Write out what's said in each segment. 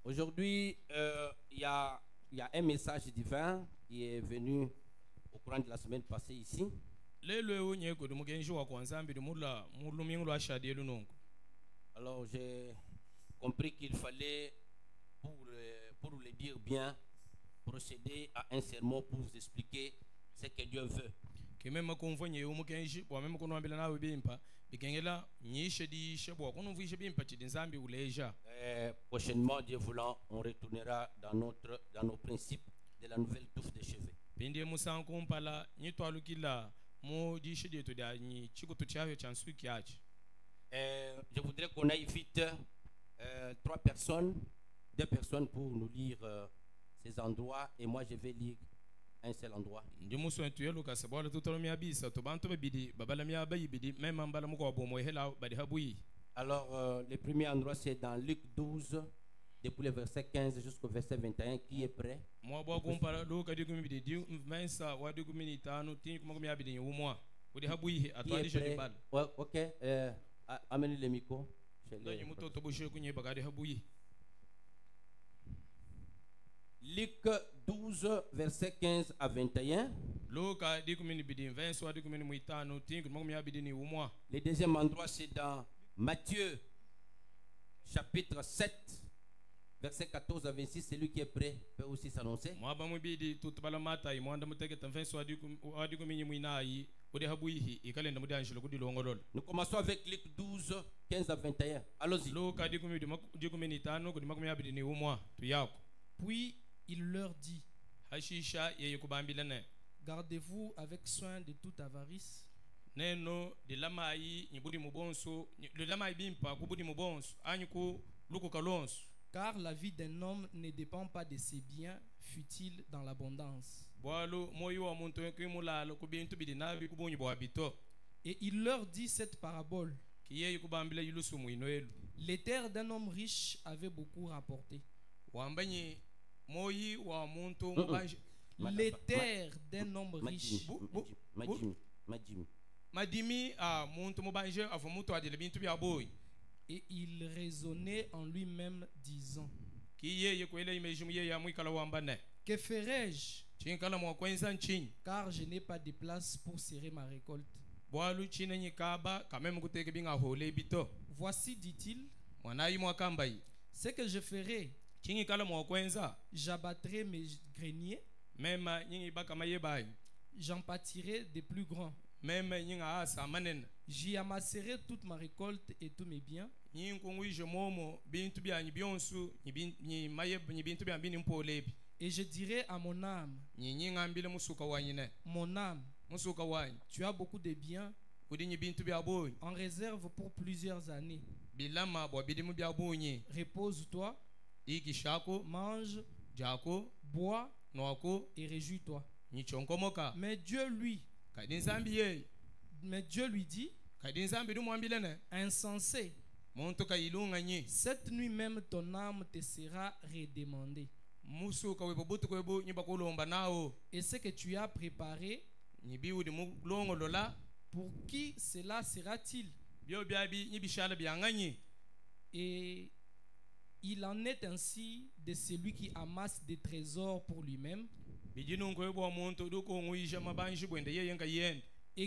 Aujourd'hui, il y a un message divin qui est venu au courant de la semaine passée ici. Alors j'ai compris qu'il fallait, pour le dire bien, procéder à un sermon pour vous expliquer ce que Dieu veut. Prochainement, Dieu voulant, on retournera dans nos principes de la nouvelle touffe de cheveux. Je voudrais qu'on aille vite, 2 personnes pour nous lire ces endroits, et moi je vais lire un seul endroit. Alors, le premier endroit c'est dans Luc 12, depuis le verset 15 jusqu'au verset 21. Qui est prêt? Ouais, ok, amenez le micro. Luc 12, verset 15 à 21. Le deuxième endroit, c'est dans Matthieu, chapitre 7, verset 14 à 26. Celui qui est prêt peut aussi s'annoncer. Nous commençons avec Luc 12, 15 à 21. Allons-y. Puis il leur dit: gardez-vous avec soin de toute avarice, car la vie d'un homme ne dépend pas de ses biens, fut-il dans l'abondance. Et il leur dit cette parabole: les terres d'un homme riche avaient beaucoup rapporté. Les terres d'un homme riche. Et il raisonnait en lui-même, disant: que ferai-je, car je n'ai pas de place pour serrer ma récolte. Voici, dit-il, ce que je ferai: j'abattrai mes greniers, j'en bâtirai de plus grands, j'y amasserai toute ma récolte et tous mes biens, et je dirai à mon âme: mon âme, tu as beaucoup de biens en réserve pour plusieurs années. Repose-toi, mange, bois et réjouis-toi. Mais Dieu lui dit: insensé, cette nuit même ton âme te sera redemandée. Et ce que tu as préparé, pour qui cela sera-t-il? Et il en est ainsi de celui qui amasse des trésors pour lui-même et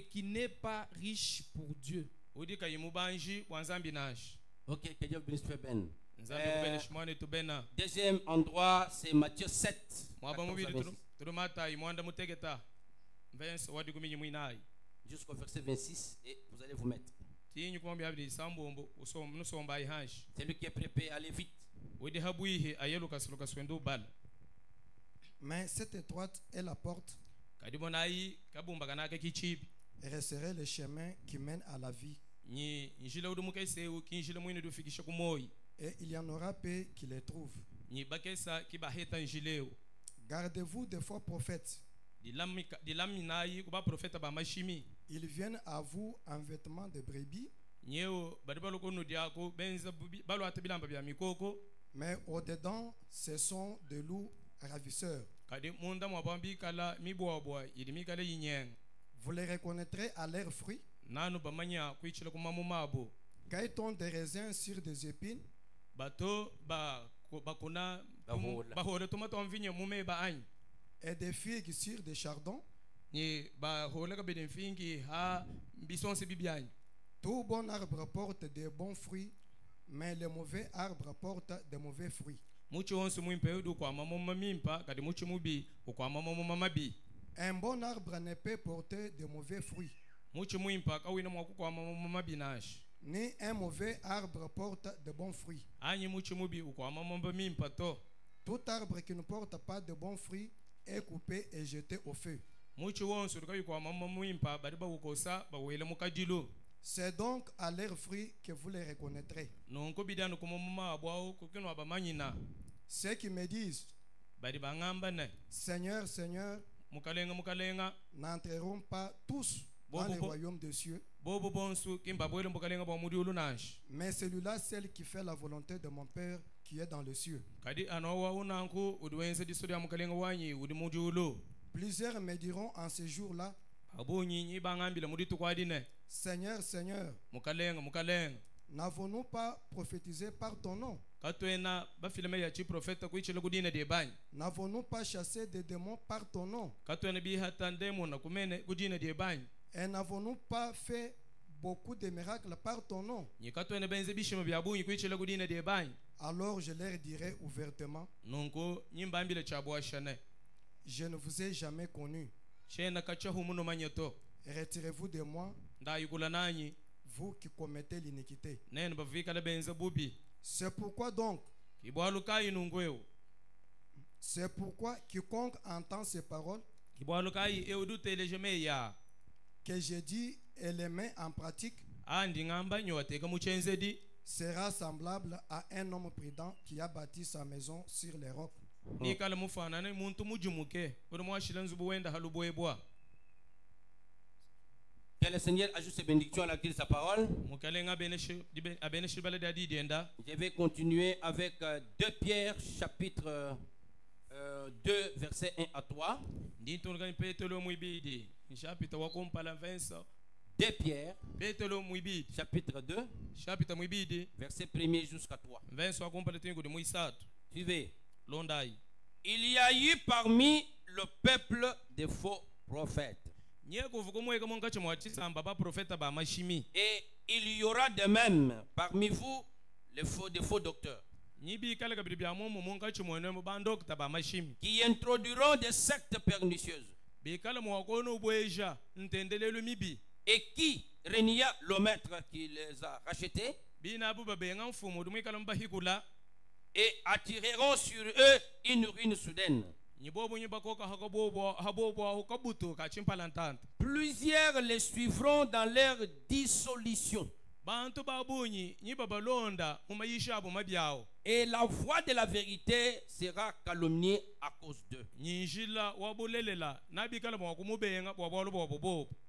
qui n'est pas riche pour Dieu. Ok, que Dieu bénisse Ben. Deuxième endroit, c'est Matthieu 7. Jusqu'au verset 26, et vous allez vous mettre. Celui qui est prêt peut aller vite. Mais cette étroite est la porte, et resserré le chemin qui mène à la vie, et il y en aura peu qui les trouvent. Gardez-vous des faux prophètes. Ils viennent à vous en vêtements de brebis, mais au-dedans, ce sont de loups ravisseurs. Vous les reconnaîtrez à leurs fruits. Cueille-t-on des raisins sur des épines, bato bakuna Bahola. bahole tomato mvinyo mume ba any et des figues sur des chardons. ni bahole ka beden fingi ha bison se bibiany. Tout bon arbre porte de bons fruits, mais le mauvais arbre porte de mauvais fruits. Mucho onsu muimpe du kwa mama mamimpa kadi mucho mubi kwa mama mamabi. Un bon arbre ne peut porter de mauvais fruits, Mucho muimpa kawina mwaku kwa mama mamabi nash. ni un mauvais arbre porte de bons fruits. Anyi mucho mubi kwa mama mamimpa to. Tout arbre qui ne porte pas de bons fruits est coupé et jeté au feu. Mucho onsu kawi kwa mama muimpa bari ba ukosa ba wele mukadilo. C'est donc à leurs fruits que vous les reconnaîtrez. Nonko bidanu kuma mama abwao kukino abamanyina. Ceux qui me disent, Bari bangamba ne. Seigneur, Seigneur, Mukalenga n'entreront pas tous dans le royaume des cieux, bobo bonsu kimba bwele mukalenga ba mudiulu nash. mais celui-là, celle qui fait la volonté de mon Père qui est dans les cieux. Kadi anowa unanku udwense disodia mukalenga wanyi udi mudiulu. Plusieurs me diront en ce jour-là, Abu nyinyi bangambila muditu kwa dine. Seigneur, Seigneur, Mukalenga n'avons-nous pas prophétisé par ton nom? katwena bafilme ya chi profeta kuichela kudine de bany. N'avons-nous pas chassé des démons par ton nom? Katwena bi hatandemo na kumene kudine de bany. Et n'avons-nous pas fait beaucoup de miracles par ton nom? Ni katwena benze bishima bya bunyi kuichela kudine de bany. Alors je leur dirai ouvertement, Nonko nyimba ambile chabwa shane. je ne vous ai jamais connu. Shena kachahu muno manyeto. Retirez-vous de moi, Nda yukula nanyi. vous qui commettez l'iniquité. Nene bavika la benze bubi. C'est pourquoi donc, Kibwalu kai nungweo. c'est pourquoi quiconque entend ces paroles Kibwalu kai eudu telejeme ya. que j'ai dit et les met en pratique Andi ngamba nyote kamuchenzedi. sera semblable à un homme prudent qui a bâti sa maison sur les rocs. Ni kala mufanane muntu mujumuke. Kono mwashilanzu buwenda haluboebwa. Que le Seigneur ajoute ses bénédictions à la clé de sa parole. Je vais continuer avec 2 Pierre chapitre 2 versets 1 à 3. 2 Pierre chapitre 2 verset 1 jusqu'à 3. Suivez. Il y a eu parmi le peuple des faux prophètes. Et il y aura de même parmi vous des faux docteurs qui introduiront des sectes pernicieuses et qui renia le maître qui les a rachetés et attireront sur eux une ruine soudaine. Plusieurs les suivront dans leur dissolution. Et la voix de la vérité sera calomniée à cause d'eux.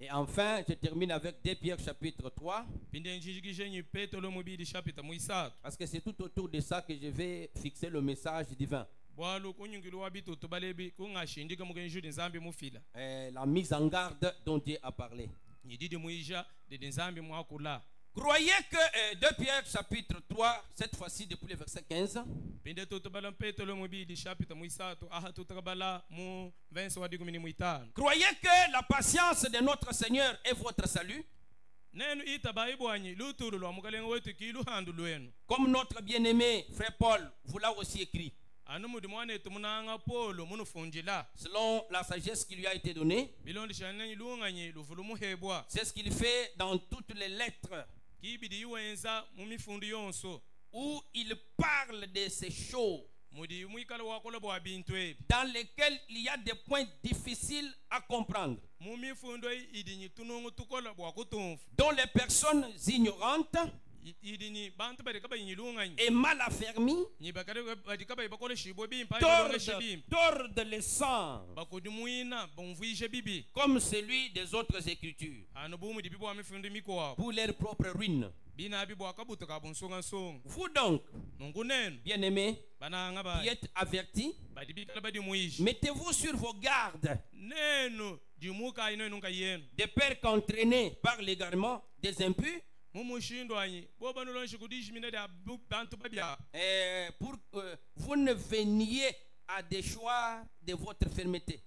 Et enfin, je termine avec 2 Pierre chapitre 3. Parce que c'est tout autour de ça que je vais fixer le message divin. La mise en garde dont Dieu a parlé. Croyez que 2 Pierre chapitre 3, cette fois-ci depuis le verset 15, croyez que la patience de notre Seigneur est votre salut, comme notre bien-aimé frère Paul vous l'a aussi écrit. Selon la sagesse qui lui a été donnée, c'est ce qu'il fait dans toutes les lettres où il parle de ces choses dans lesquelles il y a des points difficiles à comprendre, dont les personnes ignorantes et mal affermis tordent le sang comme celui des autres écritures pour leur propre ruine. Vous donc, bien-aimés, qui êtes avertis, mettez-vous sur vos gardes de peur qu'entraînés par l'égarement des impurs, pour que vous ne veniez à déchoir de votre fermeté.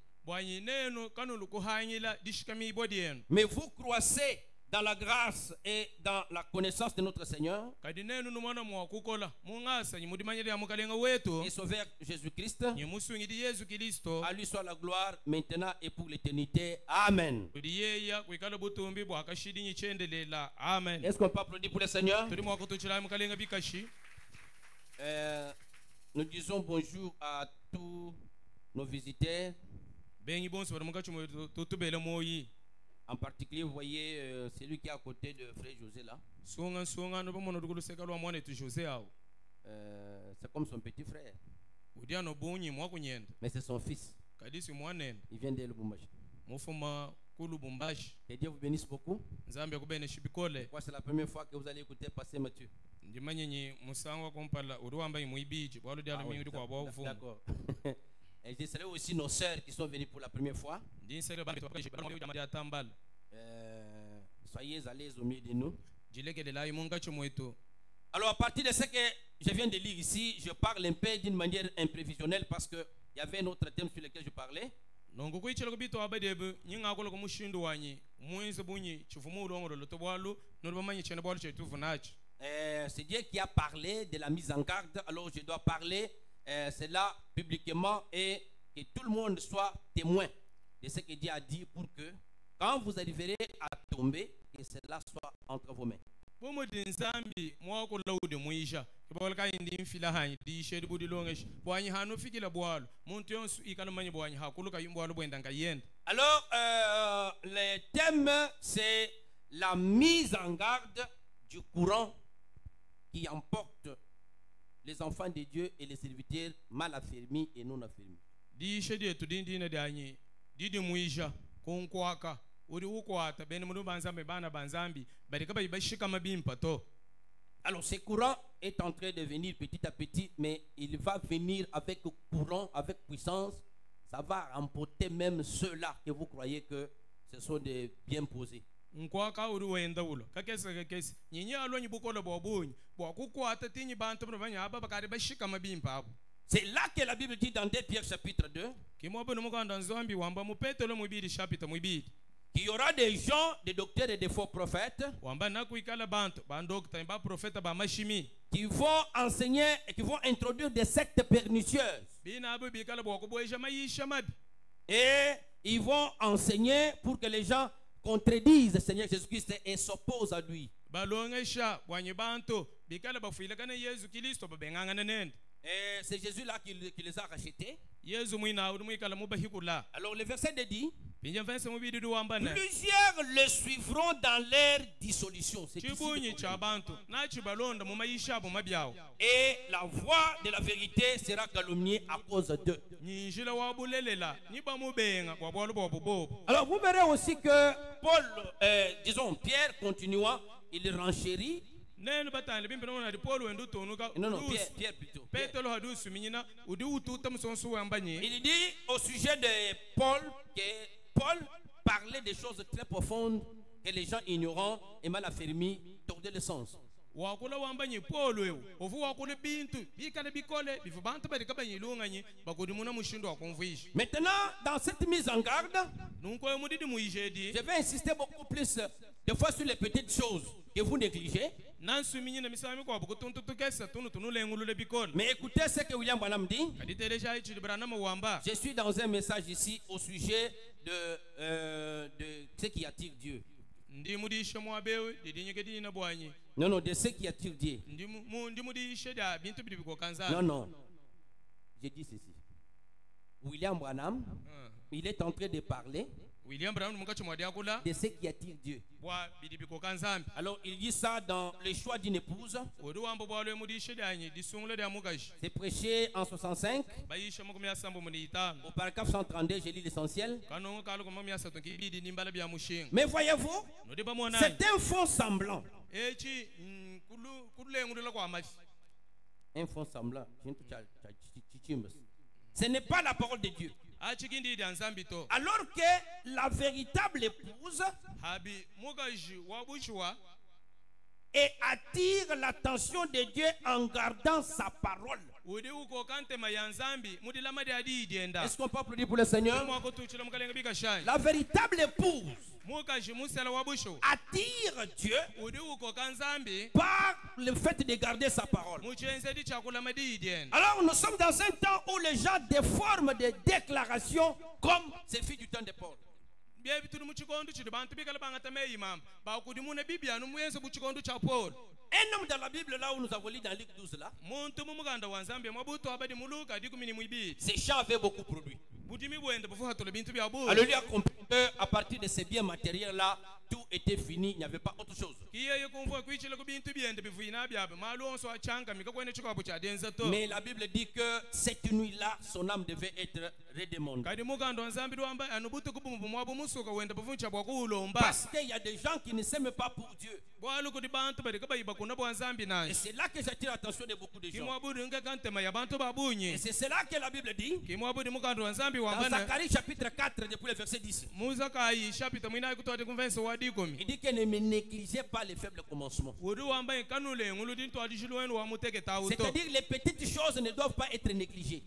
Mais vous croissez dans la grâce et dans la connaissance de notre Seigneur et Sauveur Jésus-Christ. À lui soit la gloire maintenant et pour l'éternité. Amen. Est-ce qu'on peut applaudir pour le Seigneur? Nous disons bonjour à tous nos visiteurs. En particulier, vous voyez celui qui est à côté de Frère José là. C'est comme son petit frère. Mais c'est son fils. Il vient de Lubumbashi. Que Dieu vous bénisse beaucoup. C'est la première fois que vous allez écouter Pasteur Mathieu. D'accord. Et je salue aussi nos sœurs qui sont venues pour la première fois. Soyez à l'aise au milieu de nous. Alors à partir de ce que je viens de lire ici, je parle un peu d'une manière imprévisionnelle parce qu'il y avait un autre thème sur lequel je parlais. C'est Dieu qui a parlé de la mise en garde. Alors je dois parler cela publiquement et que tout le monde soit témoin de ce que Dieu a dit pour que quand vous arriverez à tomber, que cela soit entre vos mains. Alors, le thème, c'est la mise en garde du courant qui emporte les enfants de Dieu et les serviteurs mal affermis et non affermis. Alors ce courant est en train de venir petit à petit, mais il va venir avec courant, avec puissance. Ça va remporter même ceux-là que vous croyez que ce sont des bien posés. C'est là que la Bible dit dans 2 Pierre chapitre 2 qu'il y aura des gens, des docteurs et des faux prophètes qui vont enseigner et qui vont introduire des sectes pernicieuses. Et ils vont enseigner pour que les gens contredisent le Seigneur Jésus-Christ et s'opposent à lui. Et c'est Jésus-là qui les a rachetés. Alors le verset dit, plusieurs le suivront dans leur dissolution. Et la voix de la vérité sera calomniée à cause d'eux. Alors vous verrez aussi que Paul, Pierre continuant, il renchérit. Non, Pierre plutôt. Il dit au sujet de Paul que Paul parlait des choses très profondes que les gens ignorants et mal affermis tordaient le sens. Maintenant, dans cette mise en garde, je vais insister beaucoup plus des fois sur les petites choses que vous négligez. Mais écoutez ce que William Branham dit. Je suis dans un message ici au sujet de ce qui attire Dieu. Non, non, de ce qui attire Dieu. Non, non. J'ai dit ceci. William Branham, il est en train de parler de ce qui attire Dieu. Alors il dit ça dans le choix d'une épouse. C'est prêché en 65. Au paragraphe 132, j'ai lu l'essentiel. Mais voyez-vous, c'est un faux semblant. Un faux semblant. Ce n'est pas la parole de Dieu. Alors que la véritable épouse et attire l'attention de Dieu en gardant sa parole. Est-ce qu'on peut applaudir pour le Seigneur? La véritable épouse attire Dieu par le fait de garder sa parole. Alors nous sommes dans un temps où les gens déforment des déclarations comme ces filles du temps de Paul. Un homme dans la Bible là où nous avons lu dans Luc 12 là, ces champs avaient beaucoup produit. Alors lui a compris qu'à partir de ces biens matériels là, tout était fini, il n'y avait pas autre chose. Mais la Bible dit que cette nuit là, son âme devait être redemandée. Parce qu'il y a des gens qui ne s'aiment pas pour Dieu. Et c'est là que j'attire l'attention de beaucoup de gens. Et c'est cela que la Bible dit dans Zacharie chapitre 4 depuis le verset 10. Il dit que ne me négligez pas les faibles commencements. C'est-à-dire les petites choses ne doivent pas être négligées.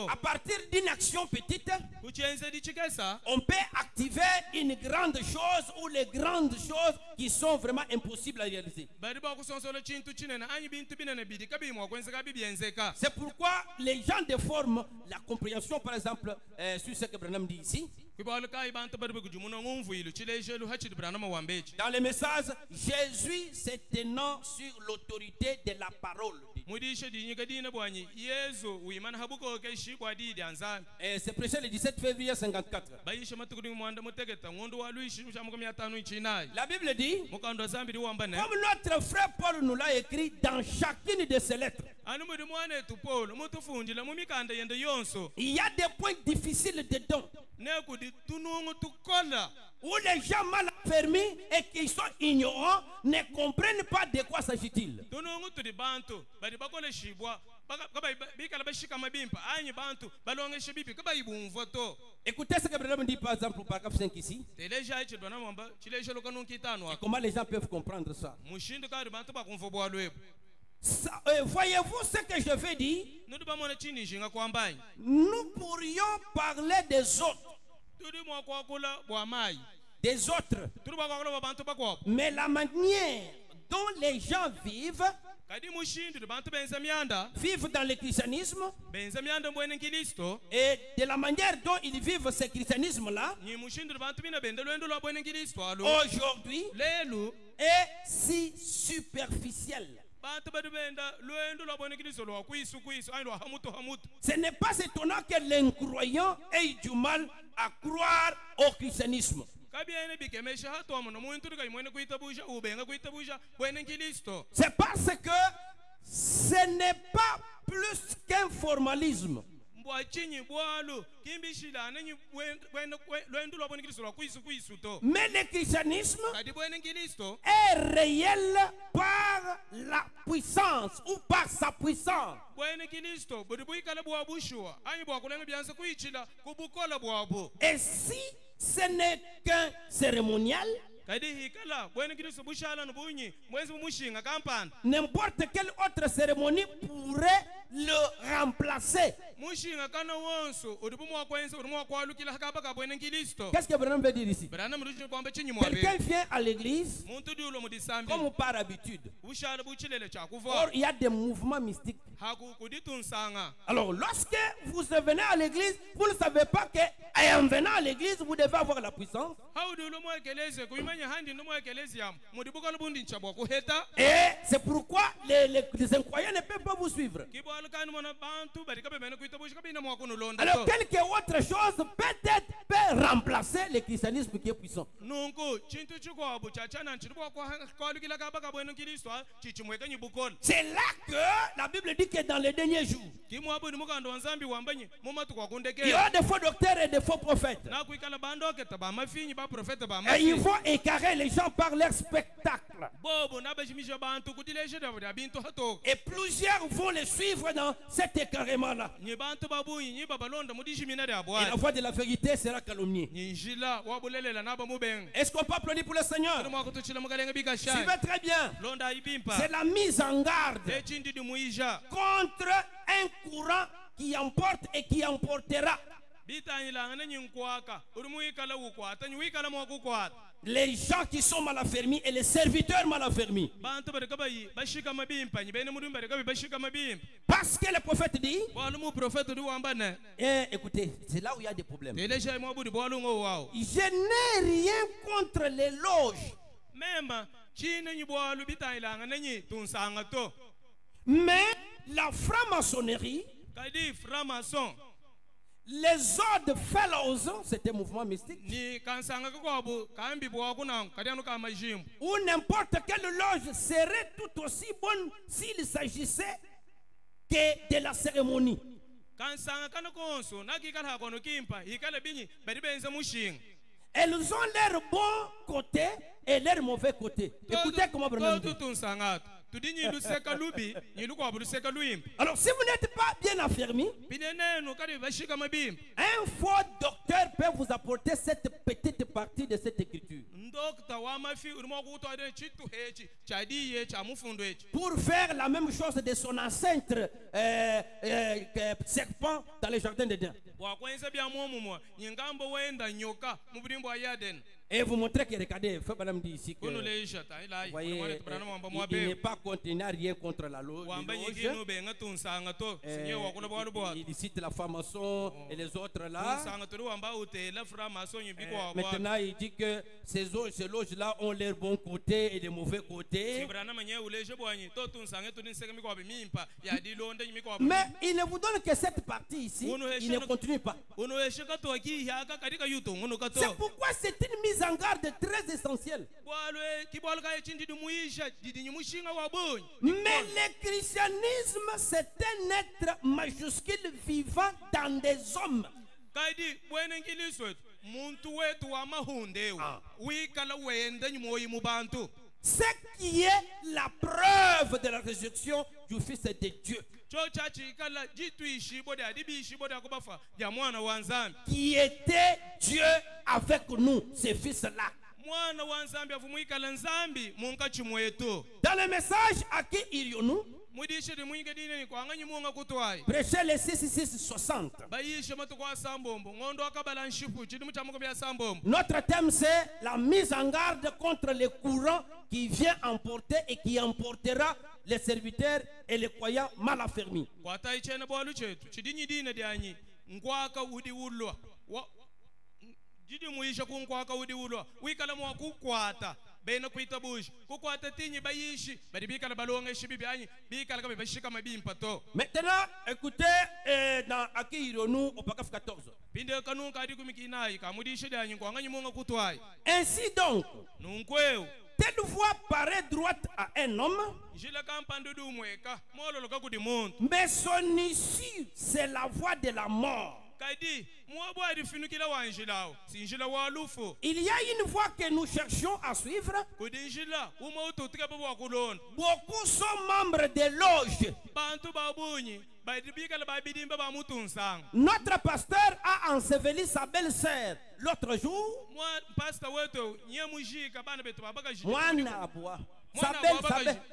À partir d'une action petite, on peut activer une grande chose ou les grandes choses qui sont vraiment impossibles à réaliser. C'est pourquoi les gens déforment la compréhension, par exemple, sur ce que Branham dit ici. Dans le message, Jésus se tenant sur l'autorité de la parole. Et c'est prêché le 17 février 54. La Bible dit, comme notre frère Paul nous l'a écrit dans chacune de ses lettres, il y a des points difficiles dedans où les gens mal affermis et qui sont ignorants ne comprennent pas de quoi s'agit-il. Écoutez ce que Branham dit par exemple au paragraphe 5 ici. Et comment les gens peuvent comprendre ça? Voyez-vous ce que je veux dire? Nous pourrions parler des autres. Des autres. Mais la manière dont les gens vivent dans le christianisme et de la manière dont ils vivent ce christianisme-là aujourd'hui est si superficiel. Ce n'est pas étonnant que l'incroyant ait du mal à croire au christianisme. C'est parce que ce n'est pas plus qu'un formalisme. Mais le christianisme est réel par la puissance ou par sa puissance. Et si ce n'est qu'un cérémonial, n'importe quelle autre cérémonie pourrait le remplacer. Qu'est-ce que Branham veut dire ici? Quelqu'un vient à l'église comme par habitude. Or, il y a des mouvements mystiques. Alors, lorsque vous venez à l'église, vous ne savez pas qu'en venant à l'église, vous devez avoir la puissance. Et c'est pourquoi les incroyants ne peuvent pas vous suivre. Alors, quelque autre chose peut-être peut remplacer le christianisme qui est puissant. C'est là que la Bible dit que dans les derniers jours, kimwabu ni mukando wanzambi wambanye mumatu kwa Il y kundeke aura des faux docteurs et des faux prophètes. na kuikala bandoke taba mafinyi ba profeta ba Et ils mafinyi vont écarrer les gens par leur spectacle. bobo nabashimisha bantu kutileshe da bintu hatoka Et plusieurs vont les suivre dans cet écarrement-là. nyi bantu babunyi nyi babalonda mudishimina de Et la abwa voix de la vérité sera calomniée. nyi njila wabulelela naba mubeng Est-ce qu'on peut applaudir pour le Seigneur? tuma kutuchila mugalenga bikashai Suivez très bien. londa ibimpa C'est la mise en garde echindi di muisha contre un courant qui emporte et qui emportera. bitanyilanga na nyinkwaka uri muikala ukwata nyi wikala mwakukwata Les gens qui sont mal affermis et les serviteurs mal affermis. bantu bareka bayi bashika mabimpa nyi bene muri bareka bashika mabimpa Parce que le prophète dit, bwalu mu profeta di wambane écoutez, c'est là où il y a des problèmes. telesha mwabudi bwalu ngo wao Je n'ai rien contre les loges, mema chine nyi bwalu bitanyilanga na nyi tunsanga to mais la franc-maçonnerie, kadi framason les Odd Fellows, c'est un mouvement mystique, ni kansanga kwabu kambi bwaku na kadianu ka majimbo ou n'importe quelle loge serait tout aussi bonne s'il s'agissait que de la cérémonie. kansanga kana konso nakikala kono kimpa ikala binyi bari benze mushinga Elles ont leur bon côté et leur mauvais côté. Écoutez comment Branham dit. tunsanga tudinyi luseka lubi nyilu kwabu luseka luimpa Alors, si vous n'êtes pas bien affermi, binenenu kadi bashika mabimpa un faux docteur peut vous apporter cette petite partie de cette écriture ndokta wa mafi urimo kutwade chitu hechi chadiye cha mufundo hechi pour faire la même chose de son ancêtre serpent dans les jardins d'Éden. wakwenza bya mumumwa nyingambo wenda nyoka mubulimbo ayaden Et vous montrez que, regardez, Frère Branham dit ici que, kuno leisha ta ilai vous voyez, mwana tubrana mwamba il n'est mwabe pas contre, il n'a rien contre la loge. wamba nyigino benga tunsanga to sinye wakula bwalu bwa Il cite la franc-maçon et les autres là. tunsanga tuli wamba utela frama so nyibiko wa Maintenant, il dit que ces loges-là ont leur bon côté et les mauvais côtés. sibrana manye uleje bwanyi to tunsanga tuniseka miko bimimpa ya dilonda nyimiko Mais il ne vous donne que cette partie ici. Il ne continue pas. uno eshika to ki yaka kadika yuto ngono kato C'est pourquoi c'est une mise en garde très essentielle. bwalwe kibwalu ka chindi dumuisha didinyi mushinga wa bonyi Mais le christianisme, c'est un être majuscule vivant dans des hommes. kadi bwene ngiliswe muntu wetu wa mahundewu wikala wenda nyimoyi mu bantu Ce qui est la preuve de la résurrection du Fils de Dieu, cho chachikala jitu ishibo de adibi ishibo de akubafa ya mwana wa nzambi qui était Dieu avec nous, ce Fils-là. mwana wa nzambi avumwikala nzambi munka chimwetu Dans le message à qui irions-nous, mudishe de mwinga dine ni kwanga nyimunga kutwai prêchez les 6660. bayishe matu kwa sambombo ngondo akabala nshipu chidimu cha mukobya sambombo Notre thème, c'est la mise en garde contre les courants qui vient emporter et qui emportera les serviteurs et les croyants mal affermis. kwata ichene bwalu chetu chidinyi dine dyanyi nkwaka udi ulwa jidi muisha kunkwaka udi ulwa wikala mwa kukwata bena kuita bushi kukwata tinyi bayishi bari bikala balonga shibibi anyi bikala kabe bashika mabimpa to Maintenant, écoutez, dans à qui irions-nous au paragraphe 14. pinde kanunka adi kumikinayi kamudishe dyanyi kwanga nyimunga kutwai Ainsi donc, nunkweu telle voie paraît droite à un homme, njila kampandu dumweka mololoka kudi muntu mais son issue, c'est la voie de la mort. kadi muwabu adi finukila wa njilao si njila wa lufu Il y a une voie que nous cherchons à suivre. kudi njila uma ututika babo wakulonda Beaucoup sont membres des loges. bantu babunyi badibikala babidimba bamutunsanga Notre pasteur a enseveli sa belle-sœur l'autre jour. mwa pastor wetu nye mujika bana betu babakaji Mwana abwa.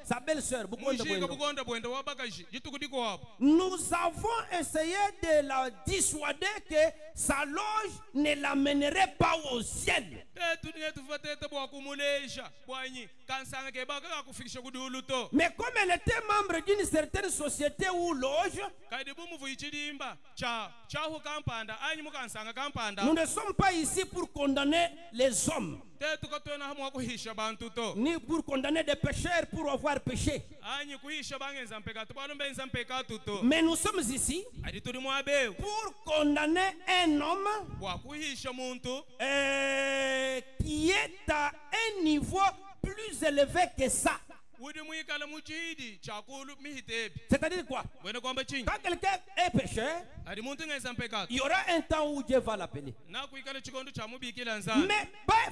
Sa belle-sœur. mujika bugonda bwenda wabakaji jitukudiko wapo Nous avons essayé de la dissuader que sa loge ne l'amènerait pas au ciel. tetu nye tufatete bwa kumulesha bwanyi kansanga ke baka kakufikisha kudulu to Mais comme elle était membre d'une certaine société ou loge, kadi bumuvu ichidimba chahu kampanda anyi mukansanga kampanda nous ne sommes pas ici pour condamner les hommes, tetu katwena hamu wakuhisha bantu to ni pour condamner des pécheurs pour avoir péché. anyi kuhisha bangenza mpekatu bwanu mbenza mpekatu to Mais nous sommes ici adi tuli mwabeu pour condamner un homme wakuhisha muntu qui est à un niveau plus élevé que ça. udi muikala muchidi chakulu mihitebi C'est-à-dire quoi? wena kwamba chingi Quand quelqu'un est pécheur, adi muntu ngeza mpekato il y aura un temps où Dieu va l'appeler. na kuikala chikondo cha mubikila nzana Mais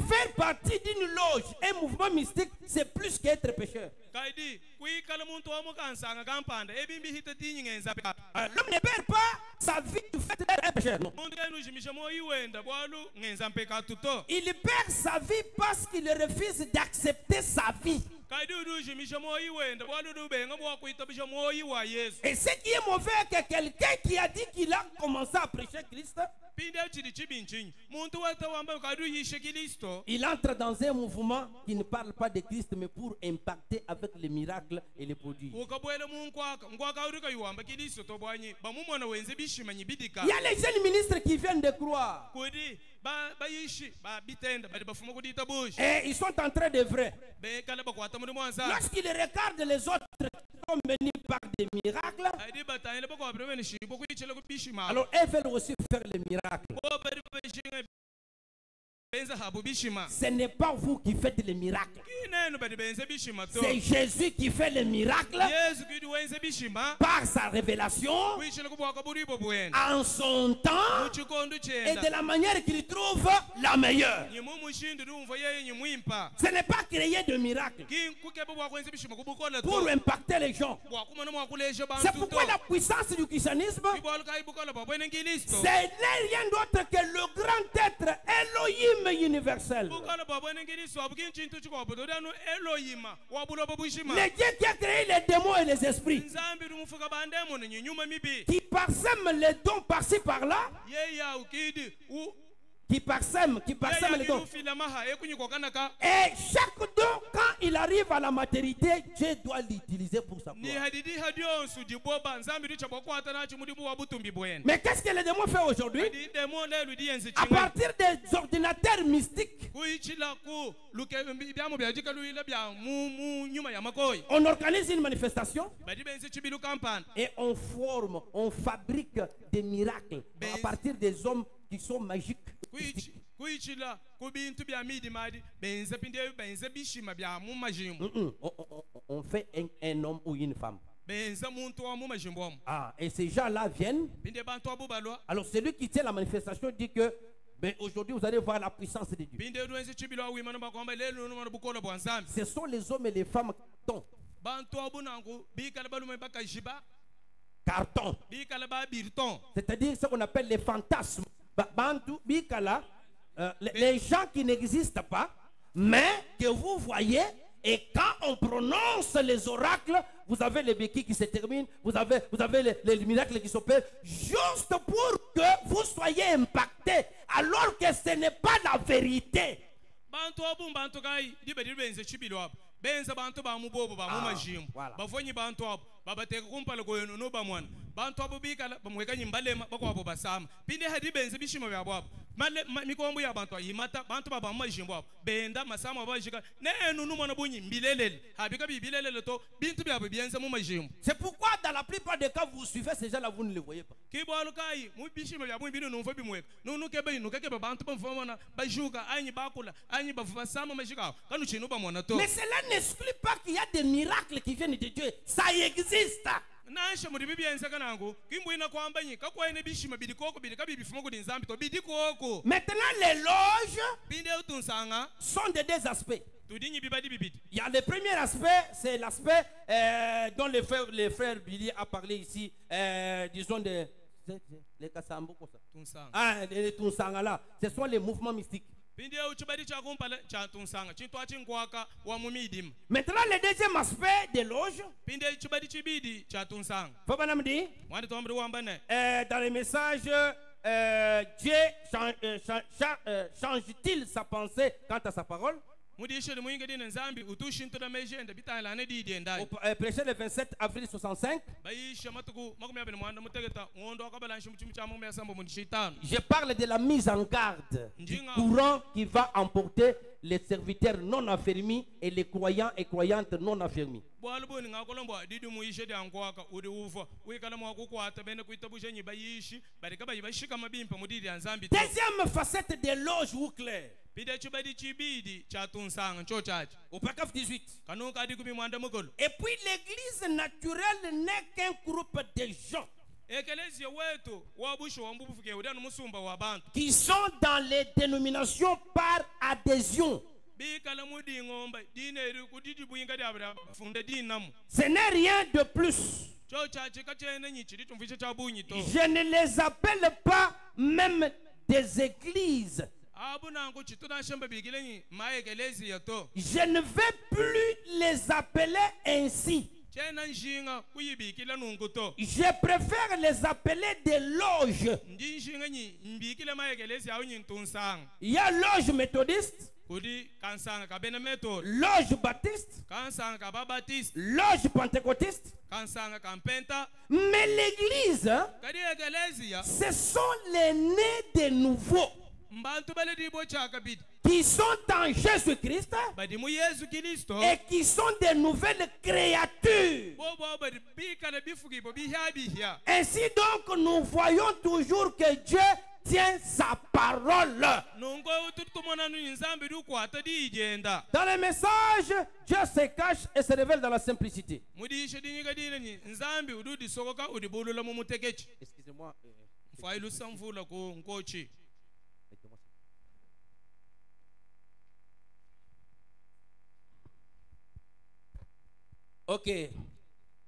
faire partie d'une loge, un mouvement mystique, c'est plus qu'être pécheur. kaidi kuikala muntu wa mukansanga kampanda ebimbi hitetinyi ngeza pekato L'homme ne perd pas sa vie du fait d'être un pécheur. Non. muntu enu jimisha moyi wenda bwalu ngeza mpekato to Il perd sa vie parce qu'il refuse d'accepter sa vie. kaidi udu jimisha moyi wenda bwalu dubenga bwa kuitabisha moyi wa Yesu Et ce qui est mauvais, que quelqu'un qui a dit qu'il a commencé à prêcher Christ, pinde chidi chibinchinyi muntu wata wamba kadu yishe Kristo il entre dans un mouvement qui ne parle pas de Christ, mais pour impacter avec les miracles et les prodiges. ukabwele munkwaka uri kayuwamba Kristo to bwanyi bamumona wenze bishimanyi bidika Il y a les jeunes ministres qui viennent de croire. kudi bayishi bitenda bali bafuma kudita bushi Et ils sont en train de vrai. bekala bakwata muri mwanza Lorsqu'ils regardent les autres qui sont bénis par des miracles, adi batayile bakwabire bene shibo kuyichela kubishima alors elles veulent aussi faire les miracles. bo bari beshinga benza habu bishima Ce n'est pas vous qui faites les miracles. kinenu bali benze bishima to C'est Jésus qui fait les miracles Yesu kidi wenze bishima par sa révélation, kuyichela kubwaka buribo bwene en son temps muchikondo et de chenda la manière qu'il trouve la meilleure. nyimu mushindi rumva yeye nyimwimpa Ce n'est pas créer de miracles kukebe bwakwenze bishima kubukola pour to impacter les gens. bwakumana mwakulesha C'est bantu pourquoi to la puissance du christianisme, kibolu kayibukola babwene Kristo ce n'est rien d'autre que le grand être Elohim universel. bukola babwene Kristo abukin chintu chikobodo danu Elohima wabulo babushima Le Dieu qui a créé les démons et les esprits, nzambi rumufuka bandemo ne nyuma mibi qui parsème les dons par-ci par-là, yeya ukidi qui parsème les dons. ufilamaha ekunyikokanaka Et chaque don, quand il arrive à la maturité, Dieu doit l'utiliser pour sa ni gloire. hadidi hadionsu diboba nzambi richabokwata nachi mudibu wabutumbi bwene Mais qu'est-ce que les démons font aujourd'hui? adi demo lelu diyenzi À chinga partir des ordinateurs mystiques, kuichila ku luke byamo byajika luila bya mu nyuma ya makoyi on organise une manifestation badi benzi chibilu kampani et on fabrique des miracles à partir des hommes qui sont magiques. kuichila kubintu bya midi madi benze pinde benze bishima bya mu majimu On fait un homme ou une femme. benze muntu wa mu majimbo omo Ah, et ces gens-là viennent. pinde bantu abubalwa Alors celui qui tient la manifestation dit que aujourd'hui vous allez voir la puissance de Dieu. pinde ruenze chibilo awimana bakwamba lelo no bukola bwa nzambi Ce sont les hommes et les femmes carton. bantu abunangu bikala balume bakajiba Carton. bikala ba birton C'est-à-dire ce qu'on appelle les fantasmes. Bantu, Bikala, les gens qui n'existent pas, mais que vous voyez, et quand on prononce les oracles, vous avez les béquilles qui se terminent, vous avez les miracles qui s'opèrent, juste pour que vous soyez impactés, alors que ce n'est pas la vérité. bantu abu bantu kai dibe benze chibilo abo benza bantu ba mu bobo ba mu majimu voilà. bafonyi bantu abo babateka kumpala koyeno no bamwana bantu abo bikala bamweka nyimbalema bakwabo basama pinde hadi benze bishimo byabo abo mikombo ya bantu ayimata bantu baba mu majimu abo benda masama abajika nenu numona bunyi mbilelele habika bibilelele to bintu byabo bienza mu majimu C'est pourquoi dans la plupart des cas, vous suivez ces gens-là, vous ne les voyez pas. kibolo kai mu bishimo byabo binu numfa bimweka nunu kebe inu kebe bantu bamfona bajuka anyi bakula anyi bavasama majika kanu chinu bamona to Mais cela n'exclut pas qu'il y a des miracles qui viennent de Dieu. Ça existe. nasha muri bibiyenza kanangu kimbwina kwamba nyika kwaene bishima bidikoko bidikabi bifuma kudi nzambi to bidikoko Maintenant, les loges binde utunsanga sont de deux aspects. tudinyi bibadi bibidi Il y a le premier aspect, c'est l'aspect dont les frères Billy a parlé ici, disons les Kassambo, quoi ça. tunsanga Ah, les Tunsanga là. Ce sont les mouvements mystiques. binde uchibadi cha kumpala cha tunsanga chintu achinkwaka wa mumidim Maintenant, le deuxième aspect des loges, binde uchibadi chibidi cha tunsanga faut pas me dire, mwandi tombri wambane dans les messages, Dieu change-t-il sa pensée quant à sa parole? mudishele muinga dine nzambi utushintu na mejenda bitala ne didi ndai Prêché le 27 avril 65. bayisha matuku makumi abiri mwanda mutegeta ngondo akabalanshi muchimu cha mu yasambo munishitano Je parle de la mise en garde du courant qui va emporter les serviteurs non affermis et les croyants et croyantes non affermis. bwalubuni ngakolombo didi muishe dyankwaka udi ufa wikala mwakukwata bene kuitabushenyi bayishi barika bayibashika mabimpa mudidi ya nzambi to Deuxième facette des loges ou clairs. pide chibadi chibidi cha tunsanga ncho chachi Au paragraphe 18. kanunka adi kumi mwanda mukolo Et puis l'église naturelle n'est qu'un groupe de gens ekelezia wetu wabusho wambubufuke udanu musumba wa bantu qui sont dans les dénominations par adhésion. bikala mudi ngomba dine eri kudidi buyinga dabra funda dinamu Ce n'est rien de plus. cho chachi kachene nyichi ditumvisha cha bunyi to Je ne les appelle pas même des églises. abu nangu chituna shamba bigilenyi ma ekelezia to Je ne vais plus les appeler ainsi. chena nshinga kuyibikila nungu to Je préfère les appeler des loges. ndi nshinga nyi mbikile ma ekelezia au nyi tunsanga Il y a loge méthodiste, kudi kansanga kabene method loge baptiste, kansanga kababatiste loge pentecôtiste. kansanga kampenta Mais l'église, kadi ekelezia ce sont les nés de nouveau mbantu baledi bo chaka bidi qui sont en Jésus-Christ badi mu Yesu Kristo et qui sont des nouvelles créatures. bobo badi bikala bifuki bo bihabihya Ainsi donc, nous voyons toujours que Dieu tient sa parole. nungo tutumona nu nzambi du kwata di igenda Dans les messages, Dieu se cache et se révèle dans la simplicité. mudi shedinyiga dine ni nzambi ududi sokoka udibulula mu mutekechi Excusez-moi. failu samvula ko nkochi Ok.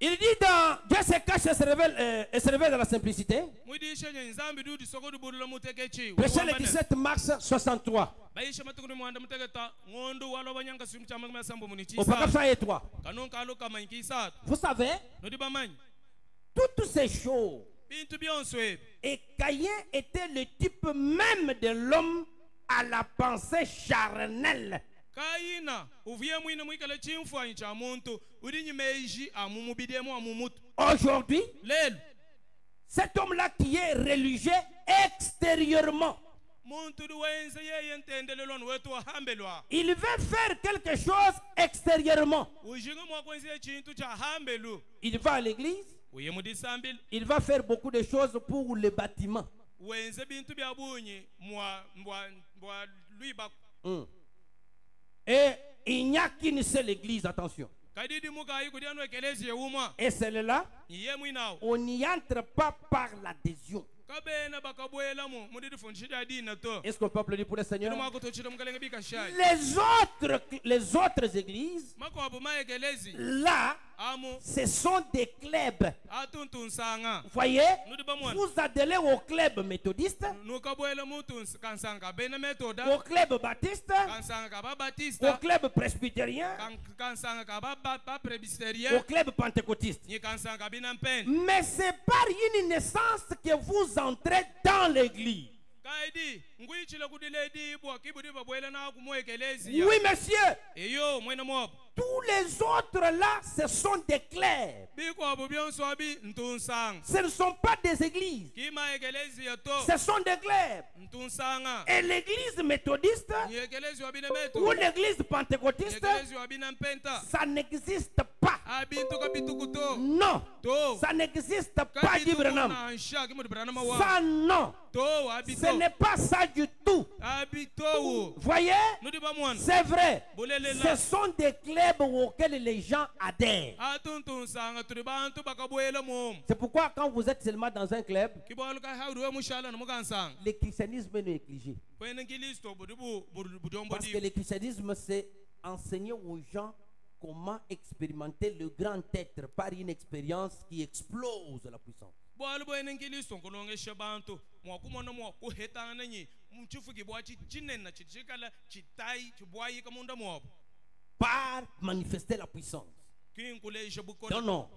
Il dit dans Dieu se cache et se révèle dans la simplicité. mudi shenye nzambi du soko dibulula mu tekechi Prêchez le 17 mars 63. baisha matukuni mwanda mutegeta ngondu walo banyanga simu chama kama sambo muni Au paragraphe chisa 103. kanunka aluka manki sa Vous savez, nodi bamanyi toutes ces choses. bintu byonswe Et Caïn était le type même de l'homme à la pensée charnelle. kayina uvuye mwine mwikale chimfwanyi cha muntu uri nyimeji amumubidemu amumutu Aujourd'hui, lelo cet homme-là qui est religieux extérieurement, muntu duwenze yeye ntendelelwano wetu wahambelwa il veut faire quelque chose extérieurement. ujinga mwakwenze chintu cha hambelu Il va à l'église, uye mudisambili il va faire beaucoup de choses pour le bâtiment. wenze bintu bya bunyi mwa luiba Et il n'y a qu'une seule église, attention. kadidi mukayi kudianu ekelezi yeumwa Et celle-là, iye mwinawo on n'y entre pas par l'adhésion. kabena bakabwelamu mudidi fundishida dina to Est-ce qu'on peut applaudir pour le Seigneur? mwakutochita mukalenge bikashai Les autres églises, makwabo ma ekelezi là, amu ce sont des clubs. atuntunsanga Vous voyez, nudi bamwana vous adhérez au club méthodiste, nukabwela mutu kansanga kabena metoda au club baptiste, kansanga au kababatista club presbytérien, kansanga au kabapresbytérien club pentecôtiste. ni kansanga kabina mpeni Mais c'est par une naissance que vous entrez dans l'église. kaidi ngwichile kudile dibwa kibudi babwela na kumwekelezi Oui, monsieur. eyo mwena mobo Tous les autres là, ce sont des clubs. bikwabo byonso abi ntunsanga Ce ne sont pas des églises. kima ekelezi to Ce sont des clubs. ntunsanga Et l'église méthodiste ni ekelezi wabina ou meto l'église pentecôtiste, ekelezi wabina mpenta ça n'existe pas. abintu kabituku to Non. to Ça n'existe pas, dit Branham. na nsha kimudi branama wa Ça, non. to Ce abito n'est pas ça du tout. abito Voyez, nudi bamwana c'est vrai. bulelela Ce sont des clubs auxquels les gens adhèrent. atuntunsanga tuli bantu bakabwela momu C'est pourquoi quand vous êtes seulement dans un club, kibaluka hawdu we mushala na mukansanga le christianisme est négligé. kwene ngilisto budombo Parce que le christianisme, c'est enseigner aux gens comment expérimenter le grand être par une expérience qui explose la puissance. bwali bwene ngilisto nkulongesha bantu mwakumona mwakuhetana nyi mchifuki bwa chinena chichikala chitai chibwayi kamunda mwabo Par manifester la puissance. kinkulesha bukona Non, non.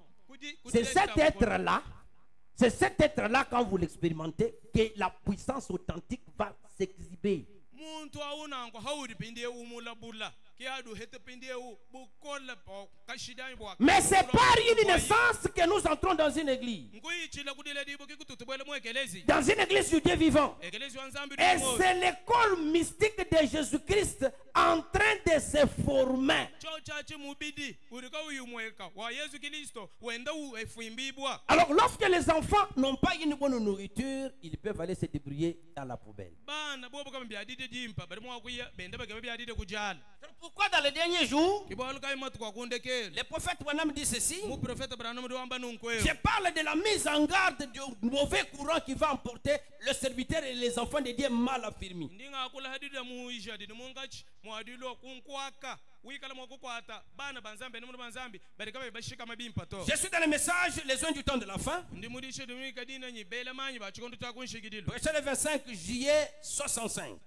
C'est cet être-là, quand vous l'expérimentez, que la puissance authentique va s'exhiber. muntu awunango hawudi pinde umula bula Mais c'est par une naissance que nous entrons dans une église. Dans une église du Dieu vivant. Et c'est l'école mystique de Jésus-Christ en train de se former. Alors lorsque les enfants n'ont pas une bonne nourriture, ils peuvent aller se débrouiller dans la poubelle. Pourquoi dans les derniers jours, les prophètes Branham dit ceci? Je parle de la mise en garde du mauvais courant qui va emporter le serviteur et les enfants de Dieu mal affirmés. Je suis dans le message Les Zones du temps de la fin. Prêché le 25 juillet 65.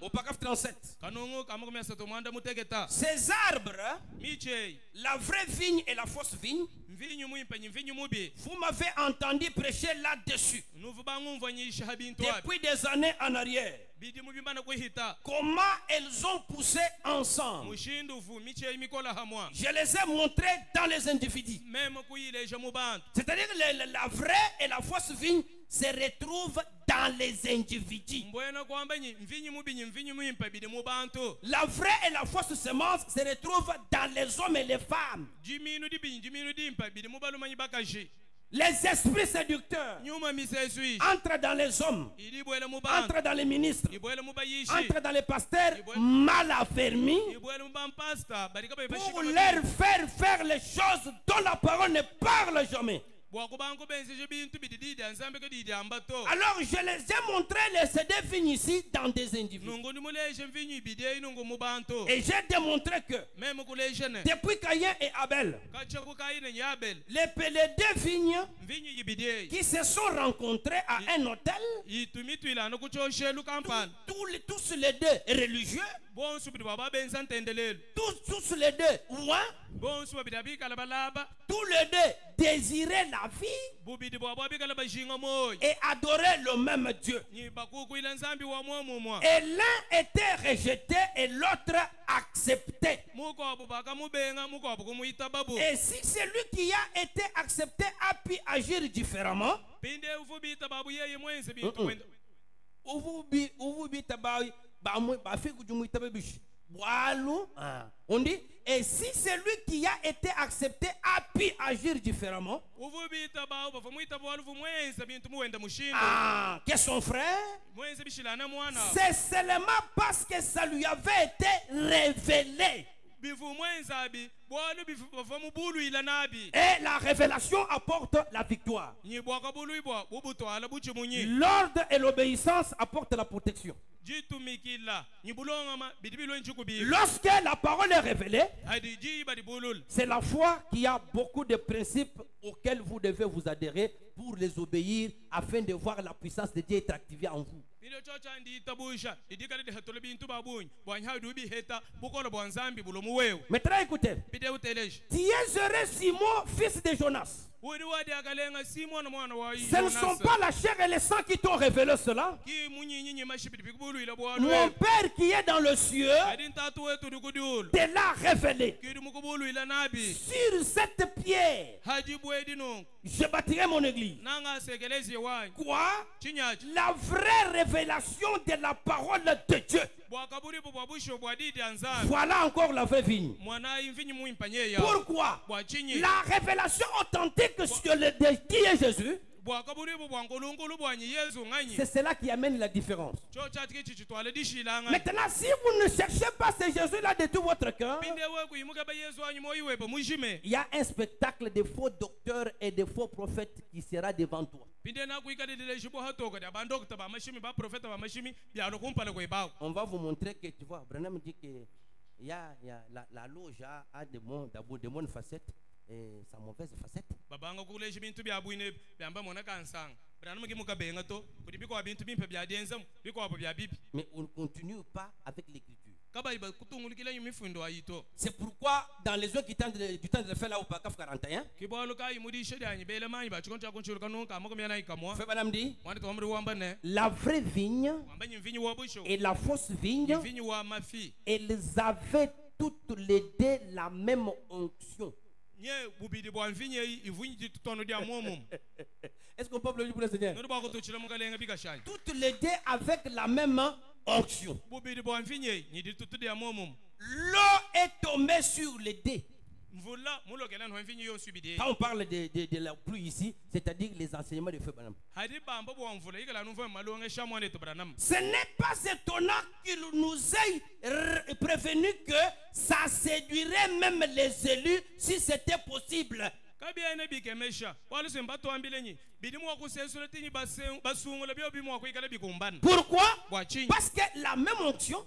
Au paragraphe 37. Ces arbres, la vraie vigne et la fausse vigne, vous m'avez entendu prêcher là-dessus depuis des années en arrière. Comment elles ont poussé ensemble. Je les ai montrés dans les individus. C'est-à-dire que la vraie et la fausse vigne se retrouvent dans les individus. La vraie et la fausse semence se retrouvent dans les hommes et les femmes. Les esprits séducteurs entrent dans les hommes, entrent dans les ministres, entrent dans les pasteurs mal affermis pour leur faire les choses dont la parole ne parle jamais. Alors je les ai montré les CD vignes ici dans des individus. Et j'ai démontré que depuis Caïn et Abel, les deux vignes qui se sont rencontrés à un hôtel, tous les deux religieux, tous les deux ouin, tous les deux désiraient la vie et adoraient le même Dieu. Et l'un était rejeté et l'autre accepté. Et si celui qui a été accepté a pu agir différemment, on dit, et si celui qui a été accepté a pu agir différemment, que son frère, c'est seulement parce que ça lui avait été révélé. Et la révélation apporte la victoire. L'ordre et l'obéissance apportent la protection. Lorsque la parole est révélée, c'est la foi qui a beaucoup de principes auxquels vous devez vous adhérer pour les obéir afin de voir la puissance de Dieu être activée en vous. Maintenant écoutez, tu es heureux Simon, fils de Jonas. Ce ne sont pas la chair et le sang qui t'ont révélé cela. Mon Père qui est dans le cieux te l'a révélé. Sur cette pierre, je bâtirai mon église. Quoi? La vraie révélation de la parole de Dieu. Voilà encore la vraie vigne. Pourquoi? La révélation authentique sur le qui est Jésus, c'est cela qui amène la différence. Maintenant, si vous ne cherchez pas ce Jésus-là de tout votre cœur, il y a un spectacle de faux docteurs et de faux prophètes qui sera devant toi. On va vous montrer que, tu vois, Branham dit que la loge a d'abord de bonnes facettes et sa mauvaise facette. Mais on ne continue pas avec l'écriture. C'est pourquoi dans les œuvres du temps de le faire là au paragraphe 41, Frère Branham dit, la vraie vigne et la fausse vigne, elles avaient toutes les deux la même onction. Est-ce qu'on peut applaudir pour le Seigneur? Toutes les deux avec la même onction. L'eau est tombée sur les deux. Quand on parle de la pluie ici, c'est-à-dire les enseignements de Frère Branham. Ce n'est pas étonnant qu'il nous ait prévenu que ça séduirait même les élus si c'était possible. Pourquoi? Parce que la même onction,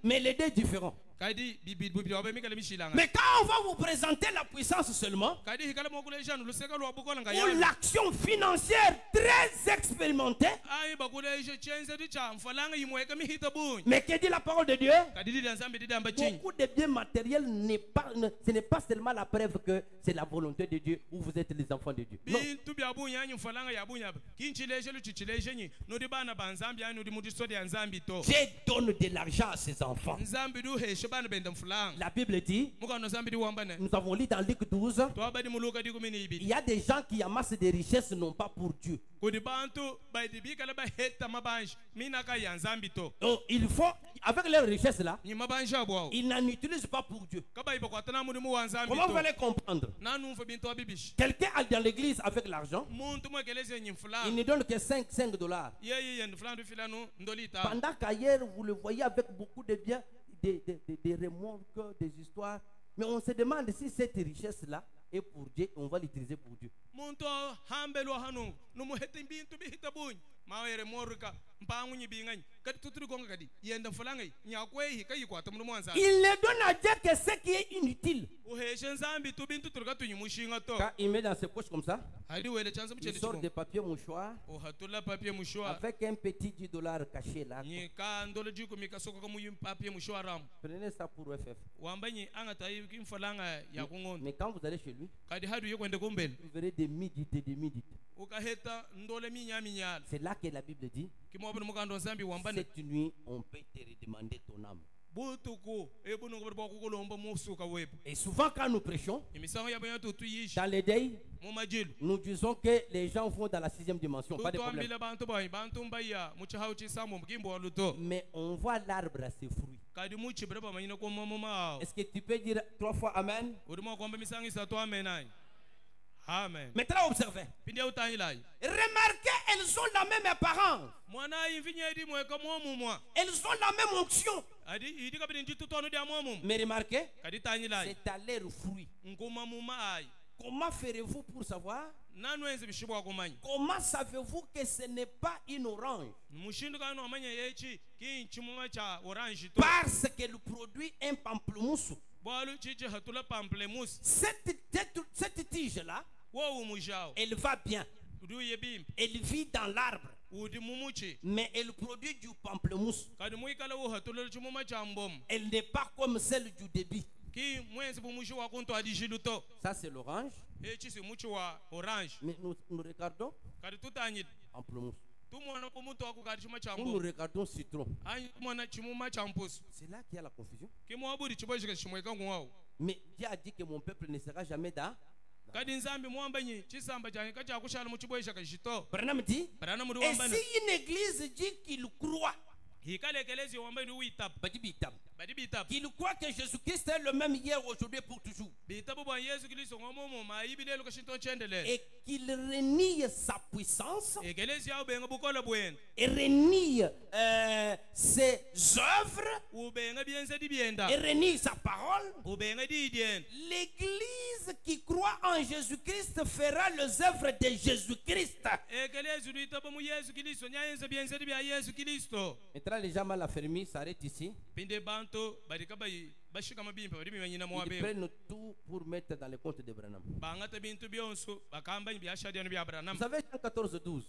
mais les deux différents. Mais quand on va vous présenter la puissance seulement, ou l'action financière très expérimentée, mais que dit la parole de Dieu? Beaucoup de biens matériels, ce n'est pas seulement la preuve que c'est la volonté de Dieu ou vous êtes les enfants de Dieu. Non. Dieu donne de l'argent à ses enfants. La Bible dit, nous avons lu dans Luc 12, il y a des gens qui amassent des richesses non pas pour Dieu. Donc il faut, avec leurs richesses là, ils n'en utilisent pas pour Dieu. Comment vous allez comprendre? Quelqu'un est dans l'église avec l'argent, il ne donne que 5 $. Pendant qu'ailleurs vous le voyez avec beaucoup de biens, des remorques, des histoires. Mais on se demande si cette richesse-là est pour Dieu, on va l'utiliser pour Dieu. Il ne donne à Dieu que ce qui est inutile. Quand il met dans ses poches comme ça, il sort des papiers mouchoirs avec un petit $10 caché là. Prenez ça pour FF. Mais quand vous allez chez lui, vous verrez des midites et des midites. C'est là que la Bible dit, cette nuit on peut te redemander ton âme. Et souvent quand nous prêchons dans les deuils, nous disons que les gens vont dans la 6e dimension, pas de problème. Mais on voit l'arbre à ses fruits. Est-ce que tu peux dire 3 fois Amen? Amen. Maintenant observez. Remarquez, elles ont la même apparence. Elles ont la même onction. Mais remarquez, c'est à leur fruit. Comment ferez-vous pour savoir? Comment savez-vous que ce n'est pas une orange? Parce qu'elle produit un pamplemousse. Cette tige-là, elle va bien. Elle vit dans l'arbre. Mais elle produit du pamplemousse. Elle n'est pas comme celle du débit. Ça c'est l'orange. Mais nous regardons pamplemousse. Nous regardons citron. C'est là qu'il y a la confusion. Mais Dieu a dit que mon peuple ne sera jamais dans. Branham dit, et si une église dit qu'il croit, qu'il croit que Jésus-Christ est le même hier, aujourd'hui, pour toujours, et qu'il renie sa puissance, et renie ses œuvres, et renie sa parole, l'église qui croit en Jésus-Christ fera les œuvres de Jésus-Christ. Maintenant, les gens mal affermis s'arrêtent ici. Ils prennent tout pour mettre dans le compte de Branham. Vous savez, Jean 14, 12.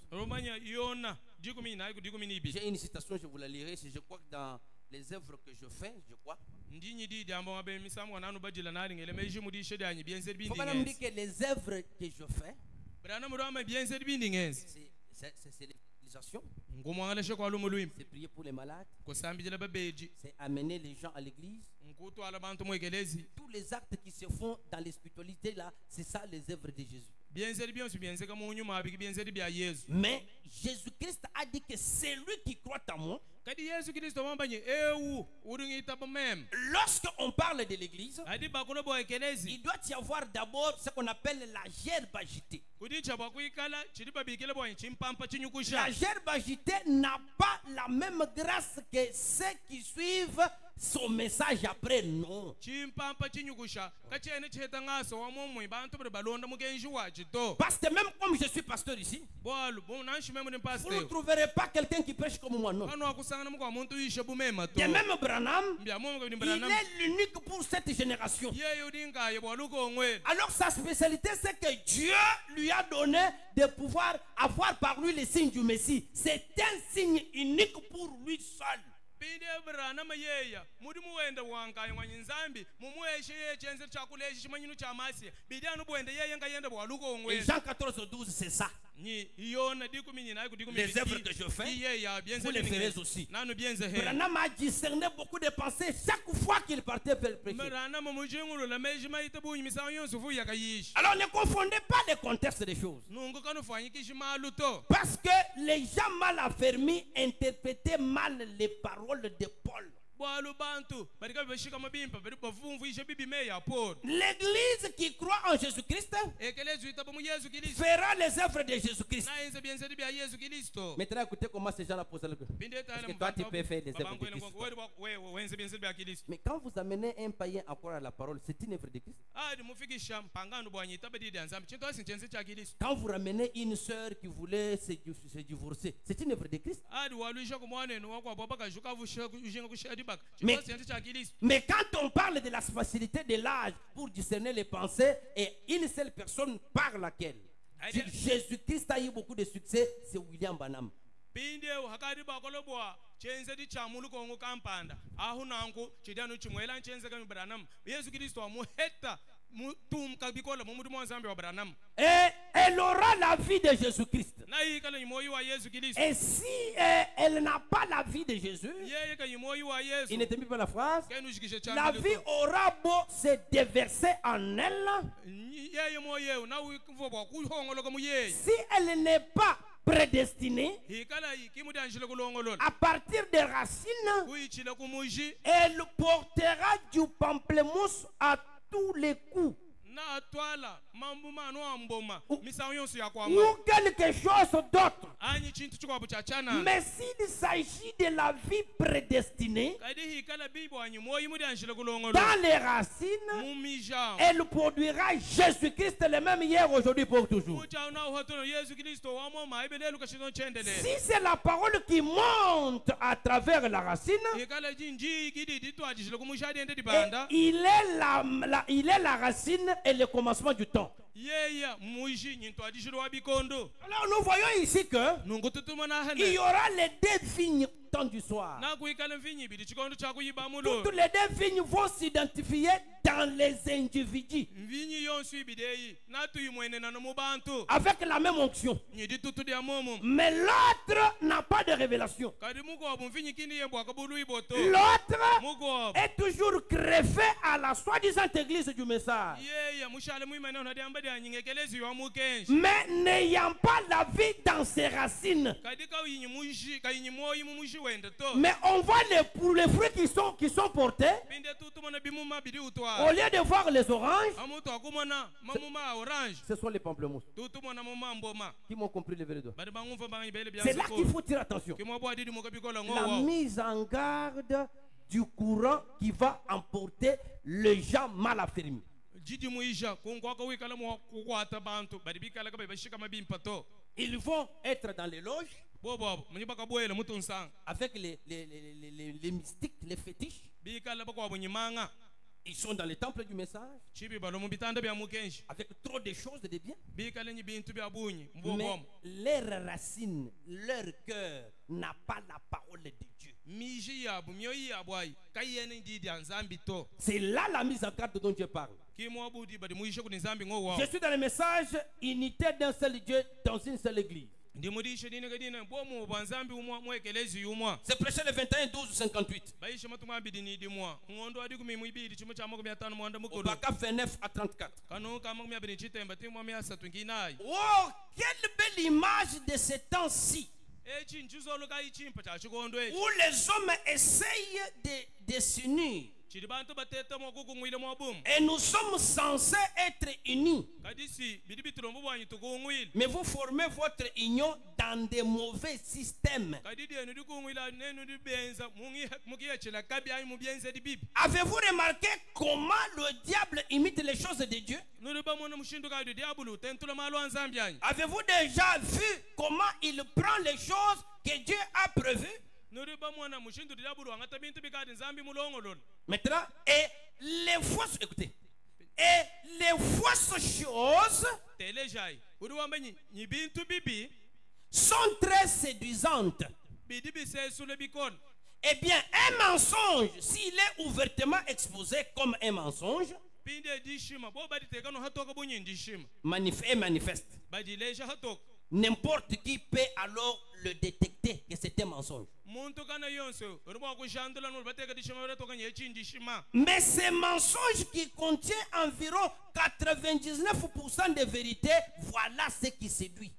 J'ai une citation, je vous la lirai. Je crois que dans les œuvres que je fais, je crois. ndinyi didi amba mabe misamu nanu badila nari ngele meji mudi shede anyi biense Il faut madame dire que les œuvres que je fais, brana mudama biense bindi ngenzi c'est l'évangélisation, ngumwangala shekwa lumulwimi c'est prier pour les malades, kusambijela babeji c'est amener les gens à l'église. nkutwala bantu mwekelezi Tous les actes qui se font dans les spiritualités là, c'est ça les œuvres de Jésus. biense byonse biense kamunyu mabiki biense bya Yesu Mais Jésus-Christ a dit que c'est lui qui croit en moi. kadi Yesu Kristo mambanye ewu urungita bamem Lorsqu'on parle de l'église, adi bakulo boekelezi il doit y avoir d'abord ce qu'on appelle la gerbe agitée. kudi chaba kuikala chidi babikele boy chimpampa chinyukusha La gerbe agitée n'a pas la même grâce que ceux qui suivent son message après, non. chimpampa chinyukusha kachene cheta ngaso wa momwe bantu bari balonda mugenji wa chito Parce que même comme je suis pasteur ici, bolu bon nanshime mun vous ne pastor trouverez pas quelqu'un qui prêche comme moi, non. kanu akusangana mukwa muntu ishe bumema to Et même Branham, mbya momwe kabini il branam est l'unique pour cette génération. ye udinga ye boluko ngwe Alors sa spécialité, c'est que Dieu lui a donné de pouvoir avoir par lui les signes du Messie. C'est un signe unique pour lui seul. binde branama yeya mudi muwenda wankaye mwanyinzambi mumueshe ye chenze chakuleshi chimanyinu cha masi bidanu bwende yeye ngayenda bwaluko Et ngwe Jean 14, 12, c'est ça. ni yona dikumi na kudikumi Les œuvres que je fais, yeya bienze vous les ferez aussi. nanu bienze he Branham a discerné beaucoup de pensées chaque fois qu'il partait faire le prêcher. branama mujingulu la meji maita bunyi misawo yonse fu yakayishi Alors ne confondez pas les contextes des choses. nungu kanu fanyikishi maluto Parce que les gens mal affermis interprétaient mal les paroles de Paul. bwalu bantu barika bashika mabimpa bari bavumvu ishe bibi meya Paul L'église qui croit en Jésus-Christ ekelezu itabu mu Yesu Kristo fera les œuvres de Jésus-Christ. na enze bienze bya Yesu Kristo Maintenant, écoutez comment ces gens-là posent le cœur. binde Parce tala que toi, tu peux faire des œuvres de Christ. wewe wenze bienze bya Kristo Mais quand vous amenez un païen à croire à la parole, c'est une œuvre de Christ. adi mufikisha mpangano bwanyi itabedi danzambi chinto asinjenze cha Kristo Quand vous ramenez une sœur qui voulait se divorcer, c'est une œuvre de Christ. adi waluisha kumwanenu wakwa baba kajuka vusha ujinga kushadi bak Mais- chinto asinjenze cha Kristo Mais quand on parle de la facilité de l'âge pour discerner les pensées, et une seule personne par laquelle Jésus-Christ a eu beaucoup de succès, c'est William Branham. binde hakadi bakolobwa chenze di chamulu kongo kampanda ahu nanku chidanu chimwela chenze kami Branham Yesu Kristo amuheta mutum kabikola mumudu mwanzambi wa Branham Et elle aura la vie de Jésus-Christ. na yikala nyimoyi wa Yesu Kristo Et si elle n'a pas la vie de Jésus, yeye ka nyimoyi wa Yesu il ne termine pas la phrase, kenu shikishe la vie aura beau se déverser en elle, yeye moye na uvo bwa kuhongoloka mu yeye si elle n'est pas prédestinée, hikala ikimudi anjile kulongolola à partir des racines, kuichile kumuji elle portera du pamplemousse à tous les coups. na atwala mambu manu amboma Ou- misawo yonse yakwama Ou quelque chose d'autre. anyi chintu chikwabu cha chana Mais s'il s'agit de la vie prédestinée, kadi hikala bibo anyi moyi mudi anjile kulongolola dans les racines, mumija elle produira Jésus-Christ le même hier, aujourd'hui, pour toujours. mucha na uhotono Yesu Kristo wamo maibelelu kashino chendele Si c'est la parole qui monte à travers la racine, hikala jinji gidi ditu ajile kumushadi ende et dibanda il est la racine et le commencement du temps. yeye muji nyintu ajishiro wabikondo Alors nous voyons ici que nungu tutuma na il y hene aura les deux vignes temps du soir. na kuikala mvinyi bidi chikondo cha kuyiba mulo Toutes les deux vignes vont s'identifier dans les individus mvinyi yonse ibideyi na tuyimwene na mu bantu avec la même onction. nyidi tutu dia momo Mais l'autre n'a pas de révélation. kadi mugobu mvinyi kindi yembwa kabulu iboto L'autre mugobu est toujours greffé à la soi-disant église du message. yeye mushale muimene na diamba dia nyingekelezi yo mukenshi Mais n'ayant pas la vie dans ses racines. kadi kawinyi mushi kayinyi moyi mumushi wende to Mais on voit les fruits qui sont portés. binde tutuma na bimuma bidi Au utwa lieu de voir les oranges, amuto akumana mamuma orange ce sont les pamplemousses. tutuma na muma mboma Qui m'ont compris le vrai doigt. badi bangumva bangi bele C'est là byanze qu'il faut tirer attention. kimwabo adidi mukabikola La ngowo mise en garde du courant qui va emporter les gens mal affermis. jiji muisha kunkwaka wikala mu kukwata bantu badi bikala kabe bashika mabimpa to Ils vont être dans les loges bobo munyibaka boyela mutunsanga avec les mystiques, les fétiches. bikala bakwa bunyimanga Ils sont dans les temples du message chibi balo mu bitanda bya mukenshi avec trop de choses de bien. bikala nyi bintu bya bunyi Mais mbobom leurs racines, leur cœur n'a pas la parole de Dieu. C'est là la mise en garde dont Dieu parle. Je suis dans le message unité d'un seul Dieu dans une seule église. C'est prêché le 21, 12, 58. Au Bacap 29 à 34. Oh, quelle belle image de ces temps-ci, où les hommes essayent de s'unir. Et nous sommes censés être unis. Mais vous formez votre union dans des mauvais systèmes. Avez-vous remarqué comment le diable imite les choses de Dieu? Avez-vous déjà vu comment il prend les choses que Dieu a prévues? Maintenant, et les fausses, écoutez, et les fausses choses sont très séduisantes. Eh bien, un mensonge, s'il est ouvertement exposé comme un mensonge, manifeste. N'importe qui peut alors le détecter que c'est un mensonge. Mais ces mensonges qui contiennent environ 99% de vérité, voilà ce qui séduit.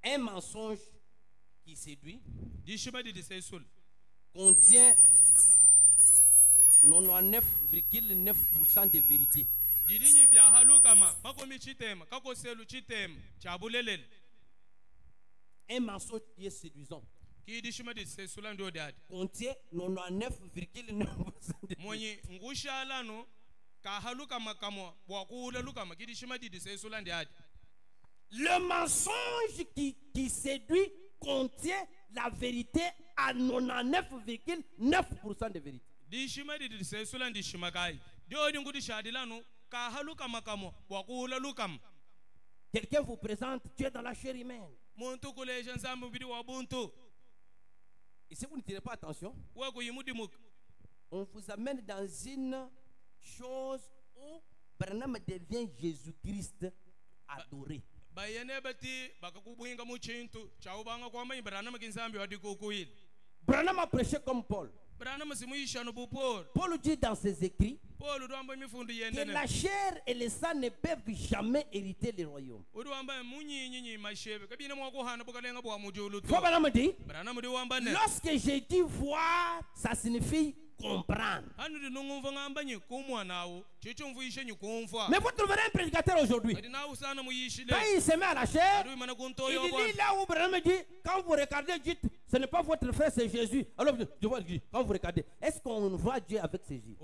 Un mensonge qui séduit contient 99,9% de vérité. Un mensonge qui est séduisant contient 99,9% de vérité. Le mensonge qui séduit contient la vérité à 99,9% de vérité. Quelqu'un vous présente, tu es dans la chair humaine. Et si vous ne tirez pas attention, on vous amène dans une chose où Branham devient Jésus-Christ adoré. Branham a prêché comme Paul. Paul dit dans ses écrits que la chair et le sang ne peuvent jamais hériter le royaume. Branham dit, lorsque j'ai dit voir, ça signifie comprendre. Mais vous trouverez un prédicateur aujourd'hui, quand il se met à la chair, il dit là où Branham dit, quand vous regardez, dites, ce n'est pas votre frère, c'est Jésus. Alors je vois, quand vous regardez, est-ce qu'on voit Dieu avec ses yeux?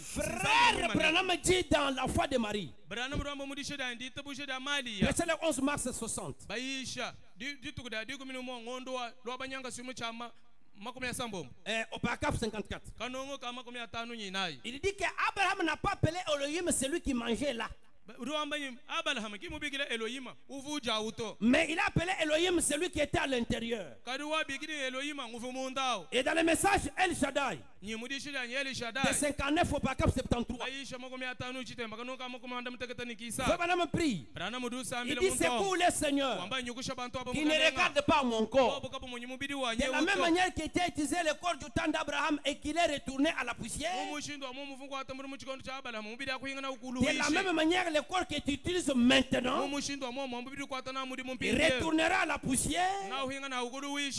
Frère Branham dit dans la foi de Marie, verset le 11 mars 60. Au paragraphe 54. Il dit qu'Abraham n'a pas appelé Elohim celui qui mangeait là. Mais il a appelé Elohim celui qui était à l'intérieur. Et dans le message El Shaddai, de 59 au paragraphe 73, Branham prie. Il dit, secoue le Seigneur qui ne regarde pas mon corps. De la même manière qu'il était utilisé le corps du temps d'Abraham et qu'il est retourné à la poussière, de la même manière le corps que tu utilises maintenant, il retournera à la poussière,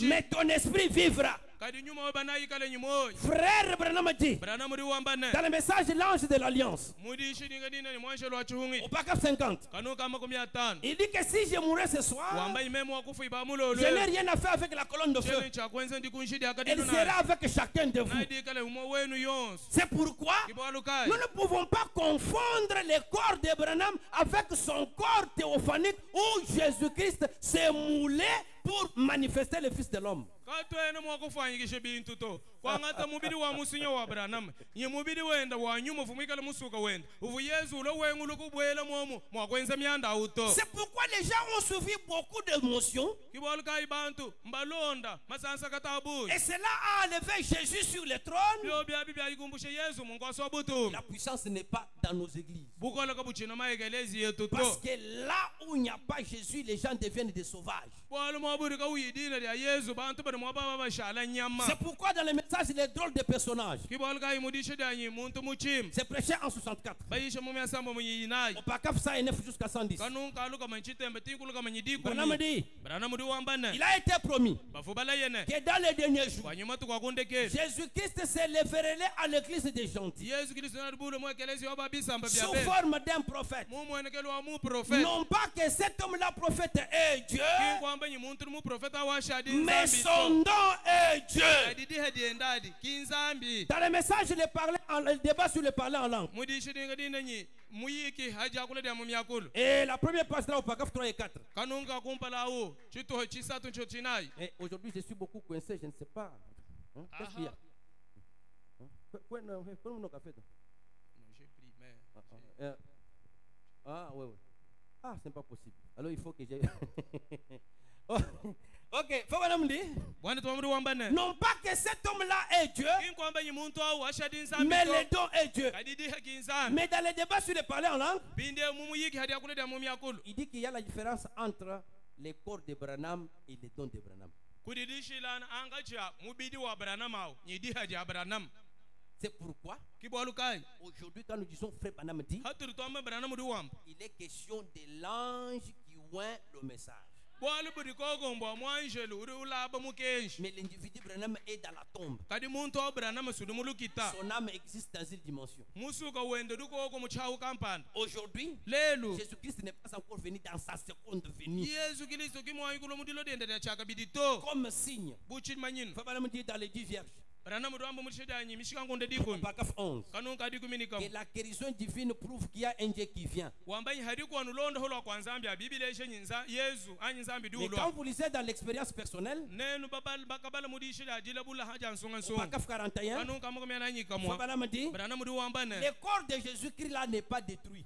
mais ton esprit vivra. kadi nyuma bana yikale nyimo Frère Branham dit, Branham di wambane dans le message l'ange de l'Alliance, mudi shidinga dina ni mwanshe lwa chuhungi au paragraphe 50, kanu kama 15 il dit que si je mourrais ce soir, wamba imemu wakufu ibamulolo je n'ai rien à faire avec la colonne de feu. chele cha kwenza ndi kunshidi akadi Elle sera avec chacun de vous. naidi kale umo wenu yons C'est pourquoi kibalukai nous ne pouvons pas confondre le corps de Branham avec son corps théophanique où Jésus-Christ s'est moulé pour manifester le Fils de l'homme. katwene mwakufanyikishe bintu to kwangata mubiri wa musinyo wa Branham nye mubiri wenda wa nyuma vumikala musuka wenda uvu Yesu lo wengu lokubwela momo mwakwenza myanda auto C'est pourquoi les gens ont suivi beaucoup d'émotions kibalukai bantu mbalonda masansa katabu et cela a enlevé Jésus sur le trône. byo bya bibya ikumbushe Yesu mungoso wabutu La puissance n'est pas dans nos églises. bukola kabuchina maegelezi yetu Parce to que là où il n'y a pas Jésus, les gens deviennent des sauvages. bwalo mwaburi ka uyidina lya Yesu bantu bali mwababa bashala nyama C'est pourquoi dans le message, les drôles de personnages, kibalukai mudishe danyi muntu muchim c'est prêché en 64. bayisha mu myasamba munyinayi Au paragraphe 109 jusqu'à 110. kanun kaluka manchitembe tinkuluka manyidiko Branham dit, Branham di wambane il a été promis bafubala yene que dans les derniers jours, kwanyuma tukwakundekeli Jésus-Christ se révélerait à l'église des gentils Yesu Kristo nalibule mwekelezi wababisamba sous byabe forme d'un prophète. mumwenekeli wa mu prophète Non pas que cet homme-là prophète est Dieu, kinkwamba nyi muntu mu prophète awashadi mais son nzambi don est Dieu. adidi hedi endadi kinzambi Dans le message, le débat sur le parler en langue. mudishidinga dina nyi muyiki haja kula dia mu myakulu Et la première page là au paragraphe 3 et 4. kanunga kumpala awo chito chisatu ncho chinayi Et aujourd'hui, je suis beaucoup coincé, je ne sais pas. Hein? Qu'est-ce qu'il y a? Hein? Quoi on a fait? Ah, ouais, ouais. Ah, c'est pas possible. Alors il faut que j'ai. Oh, ok, faut que dire. bwana twamuri wambane Non pas que cet homme-là est Dieu, kinkwamba nyi muntu awo ashadi nzambi mais le don est Dieu. kadidi heki nzambi Mais dans le débat sur le parler en langue, binde mumuyiki hadi akula dia mu myakulu il dit qu'il y a la différence entre les corps de Branham et les dons de Branham. kudidishilana angacha mubidi wa Branham awo nyidi hadi Branham C'est pourquoi, kibalukai aujourd'hui, quand nous disons frère Branham dit, haturu twamba Branham di wamba il est question de l'ange qui oint le message. bwali budi kogombo mwanjelu uri ulaba mukenshi Mais l'individu Branham est dans la tombe. kadi muntu wa Branham sudi mulukita Son âme existe dans une dimension. musuka wende dukoko muchawu kampanda Aujourd'hui, lelu Jésus-Christ n'est pas encore venu dans sa seconde venue. Yesu Kristo kimwayikulo mudilo dende da chaka bidito Comme signe, buchi manyino Branham dit dans les 10 vierges, Branham rwamba mutshedanyi mishikangonde au dikumi paragraphe 11, kanunka dikuminika que la guérison divine prouve qu'il y a un Dieu qui vient. wambanyi hariko anulondo holwa kwanzambi abibile eshenyi Yesu anyi nzambi Mais quand diulwa vous lisez dans l'expérience personnelle, nenu babal bakabala mudishida ajila bula haja nsonga au nsonga paragraphe 41, kanunka mukomena nyika mwa Branham dit, Branham di wambane le corps de Jésus-Christ là n'est pas détruit.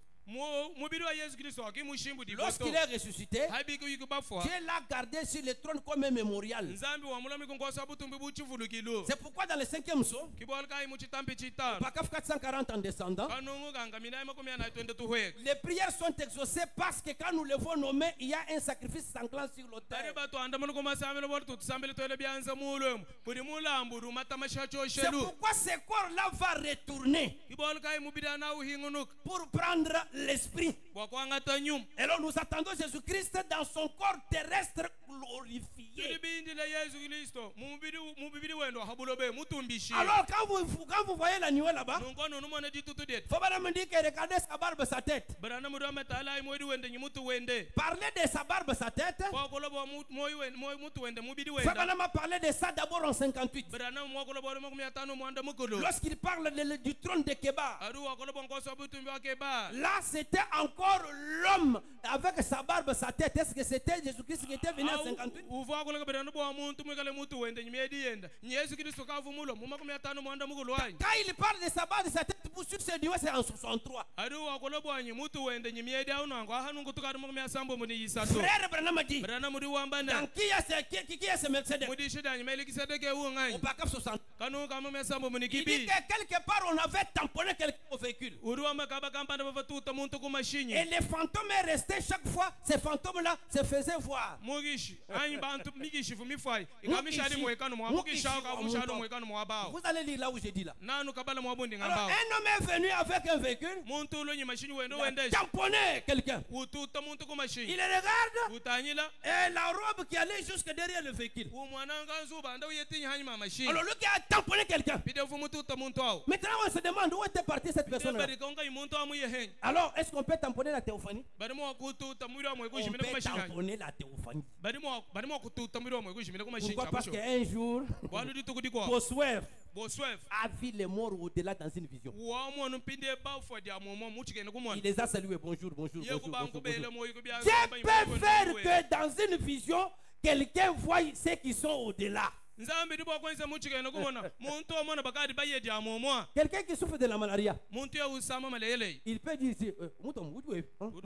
mubiri wa Yesu Kristo akimushimbu diboto Lorsqu'il est ressuscité, habiki yikubafwa Dieu l'a gardé sur le trône comme un mémorial. nzambi wamulami kungosa butumbi buchivulukilo C'est pourquoi dans le 5e psaume, kibolkai muchitambi chitano paragraphe 440 en descendant, kanungu kangamina makumya na twende tuhweka les prières sont exaucées parce que quand nous levons nos mains, il y a un sacrifice sanglant sur tari l'autel. batu andamana kumasamelo bori tutusambele twele byanza mulwemu buri mulamburu matamashacho C'est shelu pourquoi ce corps-là va retourner kibolkai mubiri anawu hingunuka pour prendre l'esprit. bwakwangata nyuma Et là, nous attendons Jésus-Christ dans son corps terrestre glorifié. tulibindile Yesu Kristo mubiri wendo habulobe mutumbishi Alors, quand vous voyez l'agneau là-bas, nungono numone ditutu det faut pas me dire que regardez sa barbe, sa tête. barana mudu ametala imodi wende nyimutu wende Parler de sa barbe, sa tête. mwakolobo mutu wende mubiri Faut wenda pas me parler de ça d'abord en 58. barana mwakolobo makumi atano mwanda mukulu Lorsqu'il parle du trône de Kéba, aru wakolobo ngoso butumbi wake ba là c'était encore l'homme avec sa barbe, sa tête. Est-ce que c'était Jésus-Christ qui était venu en 58? uvakola barana bwa muntu mwikale mutu wende nyimedi yenda Yesu Kristo kavumulo mu makumi atano mwanda mukulu wanyi Quand il parle de sa barbe, de sa tête, pour sur ce niveau, c'est en 63. aru wakolobo wanyi mutu wende nyimedi aunango ahanungu tukari makumi asambo muni yisato Frère Branham dit, barana muri wambane dans qui est ce Mercedes? mudi shida nyimeli kisedeke Au uanganyi paragraphe 60. kanu kama mesambo muni Il dit kibi que quelque part on avait tamponné quelqu'un au véhicule. uru amakaba kampanda bavatuta muntu kumashinyi Et les fantômes est resté chaque fois, ces fantômes-là se faisaient voir. mugishi anyi bantu migishi fumifai ikamishali mwekano mwa mugisha ka mushalo mwekano mwa bao Vous allez lire là où j'ai dit là. nanu kabala mwa bundi Alors, ngambao un homme est venu avec un véhicule, muntu ulonye machine wendo il a wendesha tamponné quelqu'un. ututa muntu ku machine Il regarde utanyila et la robe qui allait jusque derrière le véhicule. umwana nganzuba nda uyetinya hanyuma machine Alors lui qui a tamponné quelqu'un. bide fu mututa muntu awo Maintenant on se demande où était partie cette personne-là. bari konga muntu amuye hen Alors est-ce qu'on peut tamponner la théophanie? bari mo kututa mwiri wa mwe On kushimira ku peut machine tamponner la théophanie. bari mo kututa mwiri wa mwe kushimira ku machine Pourquoi? Parce qu'un jour, bwana dituku kwa Bossuet boswef a vu les morts au-delà dans une vision. wa mo mpinde ba fo dia mo mo muchikene ku Il mona les a salués. Bonjour, bonjour, ye bonjour, ku ba bonjour, ku bele bonjour. mo yiku bia Dieu peut faire que dans une vision, quelqu'un voit ceux qui sont au-delà. nzambe dibo kwanza muchikene ku mona muntu omona bakadi baye dia mo mo Quelqu'un qui souffre de la malaria, muntu ya usama malele il peut dire ici, Mouton, où tu es?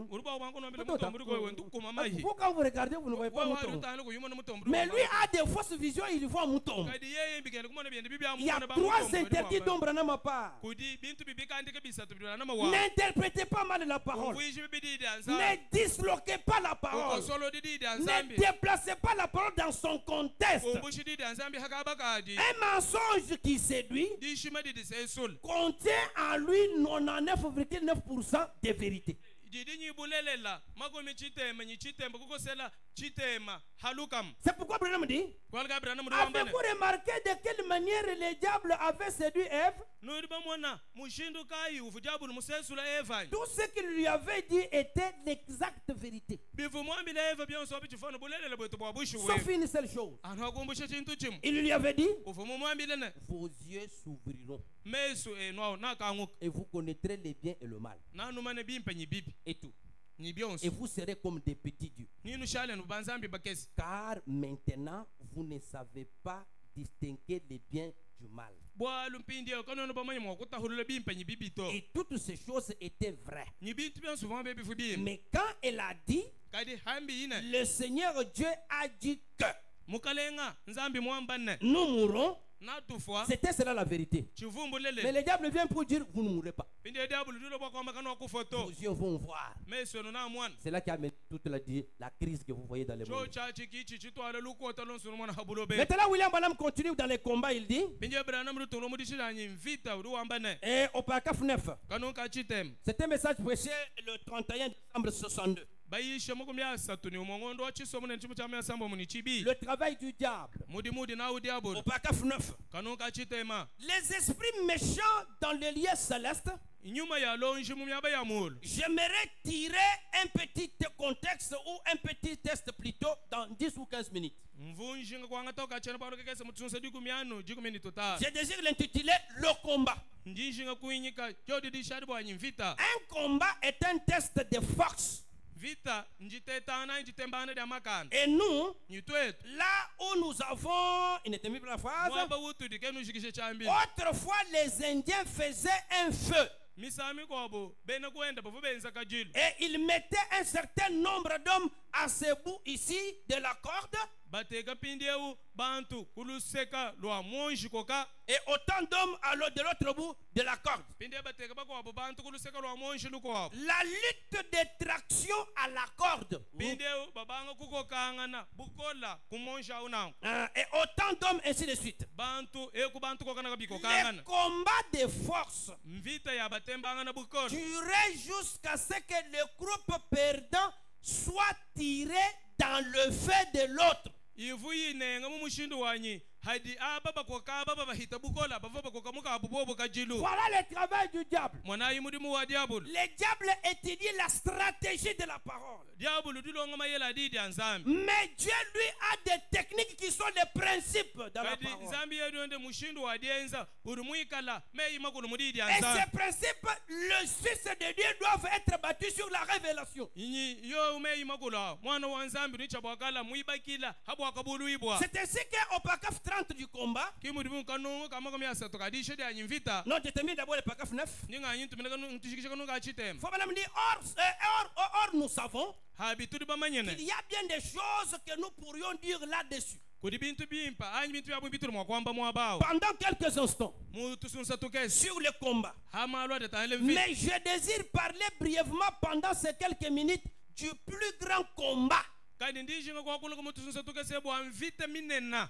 uruba wangu no mbele mutombo riko we ndukuma mahi Vous, quand vous regardez, vous ne voyez pas wa Mouton. rutana ko yumona mutombo Mais lui a des fausses visions, il voit Mouton. kadi ye mbikene ku mona bende bibia Il y a mo 3 interdits d'ombre à ma part. kudi bintu bibika ndike bisatu bidona na mawa N'interprétez pas mal la parole. kuishi bibidi dia Ne nzambe disloquez pas la ko parole. solo didi dia Ne nzambe déplacez pas la parole dans son contexte. umbushi didi dia nzambe hakabakadi Un mensonge qui séduit dishima didi sesul contient en lui 99,9% de vérité. didi nyibulelela makomi chitema nyichitemba kukosela chitema halukam C'est pourquoi Branham dit, kwalga brana mudu wambane avez-vous remarqué de quelle manière le diable avait séduit Ève? nuri bamona mushindu kai uvujabu musesula eva Tout ce qu'il lui avait dit était l'exacte vérité. bivu mwambile eva byonso bichifano bulelela bwetu bwa bushu Sauf we une seule chose. antu akumbushe chintu chimu Il lui avait dit, uvumu mwambile ne vos yeux s'ouvriront mesu enwao nakanguka et vous connaîtrez le bien et le mal. nanumane bimpe nyibibi Et tout. ni Et byonso vous serez comme des petits dieux. ninu shale nubanzambi bakesi Car maintenant, vous ne savez pas distinguer le bien du mal. bwalu mpindio kanono bamanye mwakutahulula bimpe nyibibi to Et toutes ces choses étaient vraies. nyibintu byonso vambe bifu bimpe Mais quand elle a dit, kadi hambi ine le Seigneur Dieu a dit que mukalenga nzambi mwambane nous mourrons, natufwa c'était cela la vérité. chivumbu Mais lele le diable vient pour dire, vous ne mourrez pas. pindi diabulu dilo bwakwamba kanwa Vos kufoto yeux vont voir. mesu eno na mwana C'est là qui a amené toute la crise que vous voyez dans le cho monde. chachi kichi chitwala lukuota lonsunu mwana habulo be Maintenant, William Branham continue dans les combats, il dit, pindi brana mrutulo mudishiranyi mvita uri wambane et au paragraphe 9, kanunka chitem c'est un message prêché le 31 décembre 62. bayishe muku myasatu ni umongondo wa chisomo ne chimu cha myasamba muni chibi Le travail du diable. mudi na udiabulu Au paragraphe 9. kanunka chitema Les esprits méchants dans le lieu céleste, inyuma ya lonji mu myaba ya mulu j'aimerais tirer un petit contexte ou un petit test plutôt dans 10 ou 15 minutes. mvunji nga kwanga toka chena paro kekese mutsunsa diku myanu jiku mini total Je désire l'intituler le combat. njinji nga kuinyika jodi di shadi bwanyi mvita Un combat est un test de force. vita njitetana njitembana dia makana Et nous, nyitwetu là où nous avons, il n'était mis pour la phrase, mwaba wutu dikenu shikishe chambi autrefois les Indiens faisaient un feu misami kwabo bena kuenda bavu benza kajili et ils mettaient un certain nombre d'hommes à ce bout ici de la corde bateka pindieu bantu kuluseka lwa monji koka et autant d'hommes de l'autre bout de la corde. pindie bateka bakwabo bantu kuluseka lwa monji lukwabo La lutte de traction à la corde. pindieu babanga kukokangana bukola kumonji aunango Et autant d'hommes ainsi de suite. bantu eku bantu kokana Les kabikokangana combats de force mvita ya batembangana bukola durait jusqu'à ce que le groupe perdant soit tiré dans le feu de l'autre. ivu yinenga mu mushindu wanyi hadi aba bakoka baba bahita bukola bava bakoka muka abubobo kajilu Voilà le travail du diable. mwana yimudimu wa diabulu Le diable étudie la stratégie de la parole. diabulu dilonga mayela didi anzambi Mais Dieu lui a des techniques qui sont les principes dans la kadi parole. nzambi yedu nde mushindu wa dienza uri muikala meyima kulu mudidi Et ces anzambi principes, le Fils de Dieu doivent être battus sur la révélation. inyi yo meyima kula mwana wa nzambi nichabwakala muibakila habwakabulu ibwa C'est ainsi qu'au paragraphe 30 du combat, kimudimu kanungu kamaka myasatu kadishe de anyimvita non, je termine d'abord le paragraphe 9. ninga nyintumina kanu tishikisha kanu kachitem Faut me dire, or, nous savons habi tudi qu'il bamanyene y a bien des choses que nous pourrions dire là-dessus. kudi bintu bimpa anyi bintu yabu bituru mwakwamba mwabao Pendant quelques instants, mutusunsa tukesi sur le combat. hamalwa de tanle mvita Mais je désire parler brièvement pendant ces quelques minutes du plus grand combat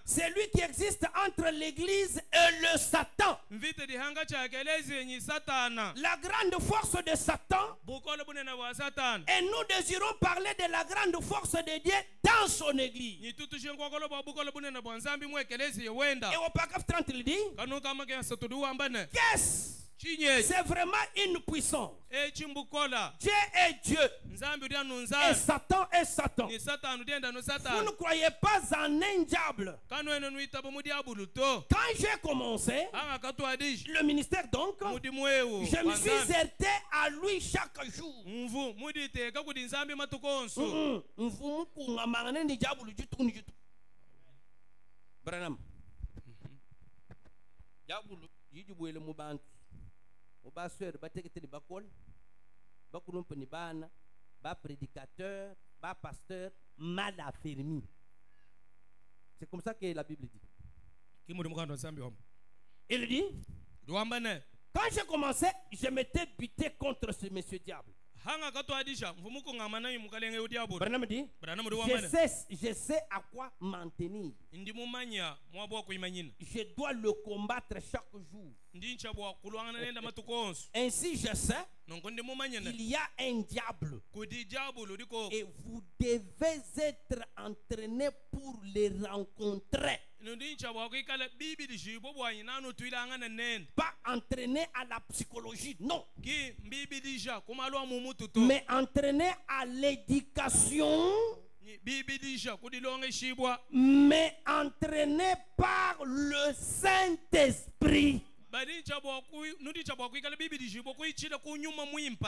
C'est lui qui existe entre l'église et le Satan. La grande force de Satan. Et nous désirons parler de la grande force de Dieu dans son église. Et au paragraphe 30, il dit, qu'est-ce? C'est vraiment une puissance. Dieu est Dieu. Et Satan est Satan. Vous ne croyez pas en un diable. Quand j'ai commencé le ministère, donc, je me suis heurté à lui chaque jour. Branham. Ba sœur ba tekete ba kol ba kulumpe ni bana ba prédicateur ba pasteur mal affermi. C'est comme ça que la Bible dit. Il dit, quand j'ai commencé, je m'étais buté contre ce monsieur diable. Branham dit, je sais à quoi m'en tenir. Je dois le combattre chaque jour. Ainsi je sais qu'il y a un diable. Et vous devez être entraîné pour les rencontrer. Pas entraîné à la psychologie, non. Mais entraîné à l'éducation. Mais entraîné par le Saint-Esprit.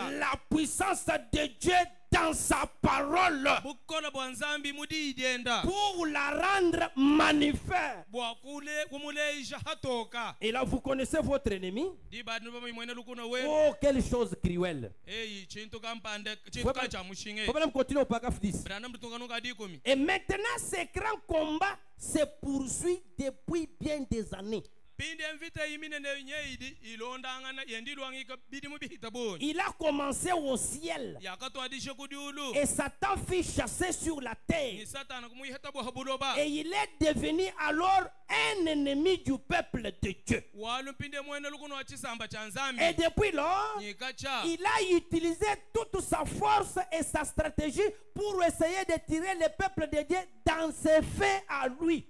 La puissance de Dieu dans sa parole pour la rendre manifeste. Et là vous connaissez votre ennemi. Oh, quelle chose cruelle. Faut même continuer au paragraphe 10. Et maintenant ce grand combat se poursuit depuis bien des années. Il a commencé au ciel et Satan fit chasser sur la terre. Et il est devenu alors un ennemi du peuple de Dieu. Et depuis lors, il a utilisé toute sa force et sa stratégie pour essayer de tirer le peuple de Dieu dans ses faits à lui.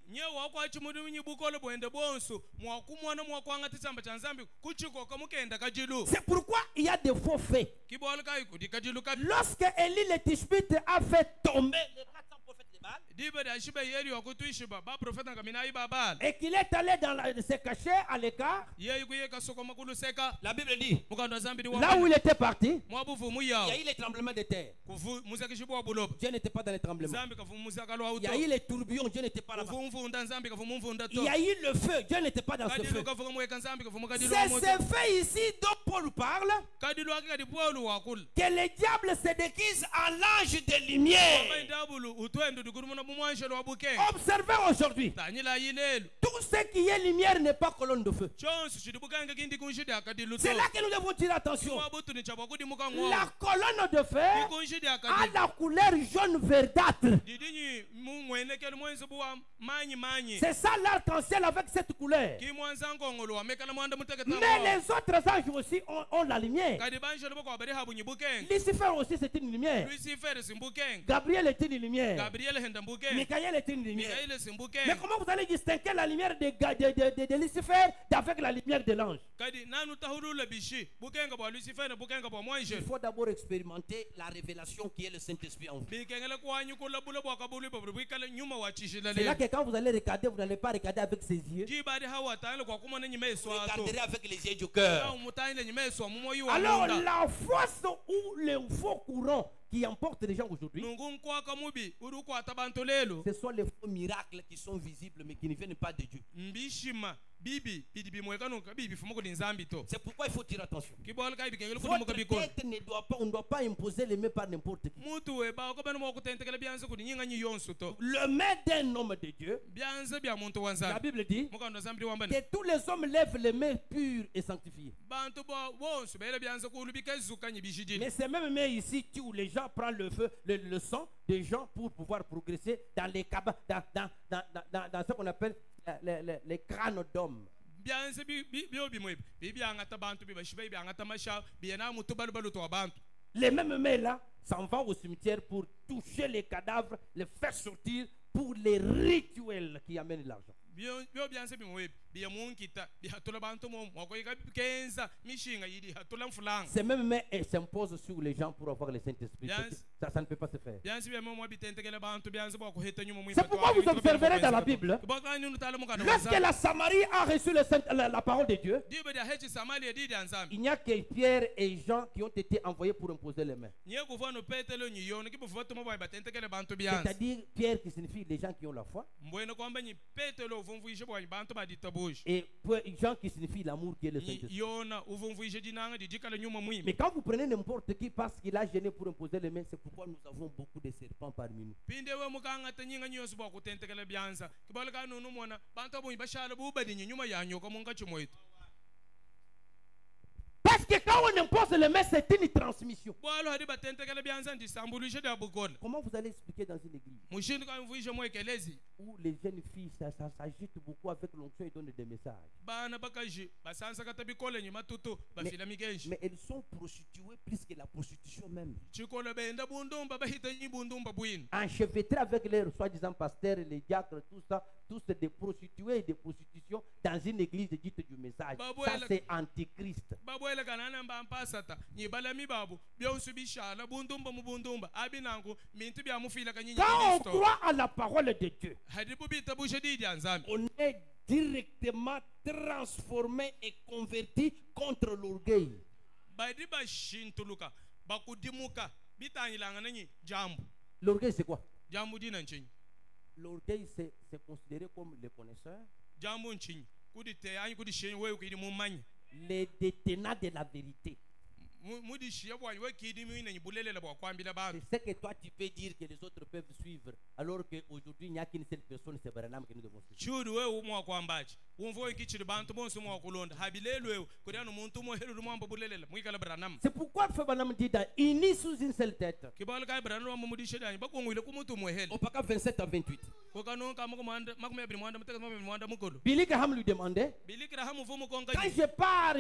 C'est pourquoi il y a des faux faits. Lorsque Élie le Tishbite a fait tomber les 400 prophètes de Baal, et qu'il est allé se cacher à l'écart, la Bible dit, là où il était parti, il y a eu les tremblements de terre. Dieu n'était pas dans les tremblements. Il y a eu les tourbillons, Dieu n'était pas là-bas. Il y a eu le feu, Dieu n'était pas dans ce feu. C'est ce fait ici dont Paul parle, que le diable se déguise en l'ange de lumière. Observez aujourd'hui, tout ce qui est lumière n'est pas colonne de feu. C'est là que nous devons tirer attention. La colonne de feu a la couleur jaune verdâtre. C'est ça l'arc-en-ciel avec cette couleur. Mais les autres anges aussi ont la lumière. Lucifer aussi c'est une lumière. Gabriel est une lumière. Michael est une lumière. Mais comment vous allez distinguer la lumière de Lucifer avec la lumière de l'ange? Il faut d'abord expérimenter la révélation qui est le Saint-Esprit en vous. C'est là que quand vous allez regarder, vous n'allez pas regarder avec ses yeux. Vous regarderez avec les yeux du cœur. Alors la force ou le faux courant qui emporte les gens aujourd'hui, ce sont les faux miracles qui sont visibles mais qui ne viennent pas de Dieu. bibi bidi mwekano bibi fumoko nzambi to C'est pourquoi il faut tirer attention. kibol kai bikengelo Votre kudumo kabikon tête ne doit pas, on ne doit pas imposer les mains par n'importe qui. mutu we ba ko bano mo kutentekela byanze kudinyinga nyi yonso to Le main d'un homme de Dieu, byanze bya muntu la wanzambi Bible dit mukando zambi wambani que tous les hommes lèvent les mains pures et sanctifiées. bantu bo bonso bele byanze kulubika zuka nyi bishijini Mais ces mêmes mains ici tuent où les gens prennent le feu, le sang des gens pour pouvoir progresser dans les cabanes, dans ce qu'on appelle les crânes d'hommes. byanze bio bimwe bibyangata bantu bibashiba byangata masha biyana mutu balu to abantu Les mêmes mains-là s'en vont au cimetière pour toucher les cadavres, les faire sortir pour les rituels qui amènent l'argent. bio byanze bimwe biya munkita bihatula bantu mo ko kenza mishinga yidi hatula mfulanga Ces mêmes mains elles s'imposent sur les gens pour avoir le Saint-Esprit. Yes. Ça ne peut pas se faire. byanze bya mo bitentekele bantu byanze bo ko heta nyuma mu C'est pourquoi vous observerez dans la Bible, bakani nutala mukana lorsque la Samarie a reçu la parole de Dieu, dibe da hechi samali di danzambi il n'y a que Pierre et Jean qui ont été envoyés pour imposer les mains. nye kuvano petelo nyiyono kibufuatu mo ba batentekele bantu byanze C'est-à-dire Pierre qui signifie les gens qui ont la foi mbwene kwamba nyi petelo uvumvuishe bwa bantu baditabushi et Jean qui signifie l'amour qui est le Saint-Esprit. yona uvumvuishe dinanga didikala nyuma Mais mwimi quand vous prenez n'importe qui parce qu'il a gêné pour imposer les mains, c'est pourquoi nous avons beaucoup de serpents parmi nous. pinde we mukanga tanyinga nyoso bwa kutentekele byanza kibalaka nunu mona bantu abunyi bashala bubadi nyuma yanyoka munga chimoito Parce que quand on impose les mains, c'est une transmission. bwalo hadi batentekele byanza ndisambulishe da bugola Comment vous allez expliquer dans une église mushindi kwa mvuishe mwekelezi où les jeunes filles ça s'agite beaucoup avec l'onction et donnent des messages? bana bakaji basansa kata bikole nyuma tutu bafila migenshi Mais elles sont prostituées plus que la prostitution même. chikolo benda bundumba bahita nyi bundumba bwini Enchevêtrées avec les soi-disant pasteurs, les diacres, tout ça, tous des prostituées et des prostitutions dans une église dite du message. Ça c'est antichrist. babwele kanana mbampasata nyibalami babu byonsu bishala bundumba mu bundumba abinangu mintu bya mufila kanyi Quand on croit à la parole de Dieu, hadi bubita bushe didi anzambi on est directement transformé et converti contre l'orgueil. badi bashintuluka bakudimuka bitanyilanga nanyi jambu L'orgueil c'est quoi? jambu dina nchinyi L'orgueil c'est considéré comme les connaisseurs, jambu nchinyi kudi te anyi kudi shenyi wewe kidi mumanya les détenants de la vérité. mudi shiya bwa we kidi mwina nyibulelela bwa kwambila bantu C'est ce que toi tu peux dire que les autres peuvent suivre, alors qu'aujourd'hui il n'y a qu'une seule personne, c'est Branham que nous devons suivre. chudu wewe umwa kwambachi umvo ikichiri bantu bonse umwa kulonda habilelu wewe kudi anu muntu umwe helu mwamba bulelela mwikala Branham C'est pourquoi Frère Branham dit dans unis sous une seule tête. kibala kai Branham wa mudi shedani bakongwile kumutu umwe helu Au Paka 27 à 28. kokano kama kumanda makume abiri mwanda muteka mabe mwanda mukolo Billy Graham lui demandait, bilikira hamu vumu konga quand je pars,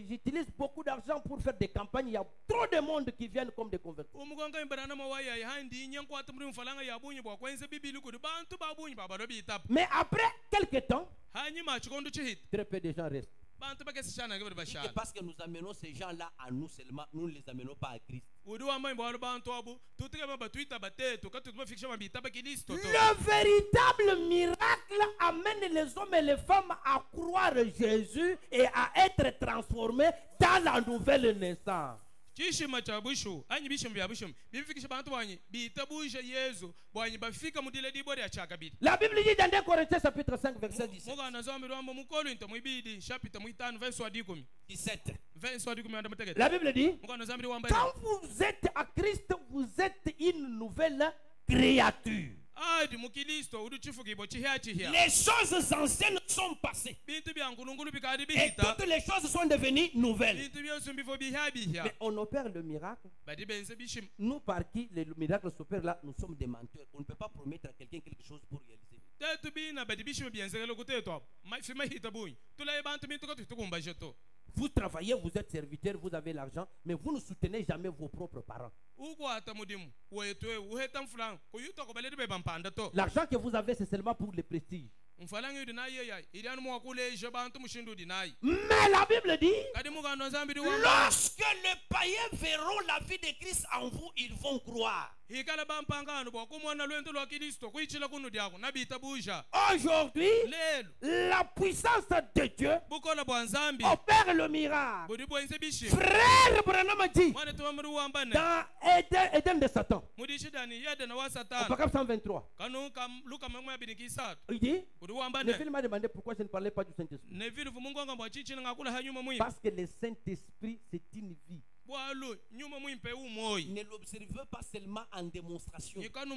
j'utilise beaucoup d'argent pour faire des campagnes, il y a trop de monde qui viennent comme des convertis. umukonga Branham waya handi nyankwata muri mfalanga yabunyi bwa kwenze bibili kudi bantu babunyi babalo bitap Mais après quelques temps, hanyi machikondu chihit très peu de gens restent. bantu bakesishana ngebe Et bashala parce que nous amenons ces gens-là à nous seulement, nous ne les amenons pas à Christ. udi wambayi bwalo bantu abu tutike babatuita batetu katutuma fikisha mabita bakilisto to Le véritable miracle amène les hommes et les femmes à croire Jésus et à être transformés dans la nouvelle naissance. chishima cha bushu anyi bishim bya bushum bifikisha bantu banyi bitabusha yezu bwanyi bafika mudile dibori achaka bidi La Bible dit dans 2 Corinthiens chapitre 5 verset 17. mugana zombi rwamba mukolo into mwibidi chapter mwitano verse wa 10 17. verse wa 10 anda mutegeta La Bible dit, mugana zombi rwamba quand vous êtes à Christ, vous êtes une nouvelle créature. adi mukilisto udi chifukibo chihya chihya Les choses anciennes sont passées bintu bya nkulungulu bikadi et bihita toutes les choses sont devenues nouvelles. bintu byose mbifo bihya bihya Mais on opère le miracle. badi benze bishim Nous, par qui le miracle s'opère là, nous sommes des menteurs. On ne peut pas promettre à quelqu'un quelque chose pour réaliser. tetu bina badi bishim byenzekelo kutetu abo fima hita bunyi tulaye bantu bintu katu tukumba jeto Vous travaillez, vous êtes serviteur, vous avez l'argent, mais vous ne soutenez jamais vos propres parents. ukwata mudimu wetu uheta mfulang kuyuta ko baledi be bampanda to L'argent que vous avez, c'est seulement pour le prestige. mfulang yudi na yeya irianu mo kuleje bantu mushindu dinai Mais la Bible dit, kadi mugano zambi di wamba lorsque les païens verront la vie de Christ en vous, ils vont croire. hikala bampangano bwa kumona lwendo lwa Kristo kuichila kunu dyako nabita buja Aujourd'hui, lelo la puissance de Dieu bukola bwa nzambi opère le miracle. budi bwenze bishi Frère Branham dit mwana tumamuri wambane dans Éden de Satan, mudishidani yede na au wasatana paragraphe 123, kanu kam luka mamwe binikisatu il dit, budi le wambane film m'a demandé pourquoi je ne parlais pas du Saint-Esprit. ne vilu vumungonga bwa chichina ngakula hanyuma mwi Parce que le Saint-Esprit, c'est une vie. bwalo nyuma mwimpe umoyi Ne l'observez pas seulement en démonstration, kanu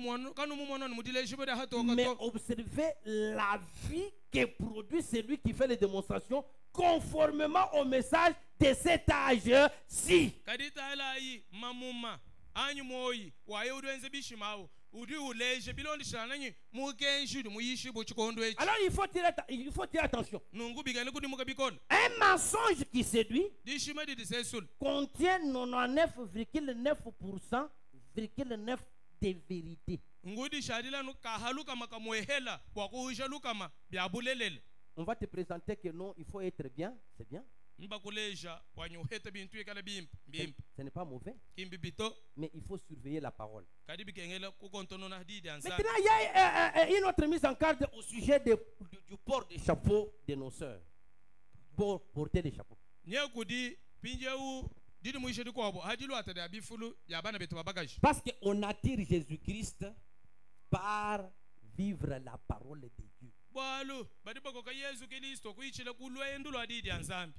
mumono mudile shibode hatoka mais to observez la vie que produit celui qui fait les démonstrations conformément au message de cet âge-ci. kadita alayi mamuma anyu moyi waye udwenze bishimawo udi uleje bilondi shananyi mukenshi muyishi bochikondo echi Alors il faut tirer attention. nungu bigane kudi muka bikola Un mensonge qui séduit dishima di disesul contient 99,9% de vérité. ngudi shadila nu kahaluka makamwehela wakuhisha lukama byabulelele On va te présenter que non, il faut être bien, c'est bien. mba kuleja wanyuheta bintu ikala bimp Ce n'est pas mauvais, kimbi bito mais il faut surveiller la parole. kadi bikengela kukontono na didi ansa Maintenant, il y a une autre mise en garde au sujet du port des chapeaux de nos sœurs. Pour porter des chapeaux. nye kudi pinjeu didi muishe dikobo hadilu atade abifulu yabana betu babagaji Parce qu'on attire Jésus-Christ par vivre la parole de Dieu. bwalo badibako ka Yesu Kristo kuichila kulwendo lwa didi anzambi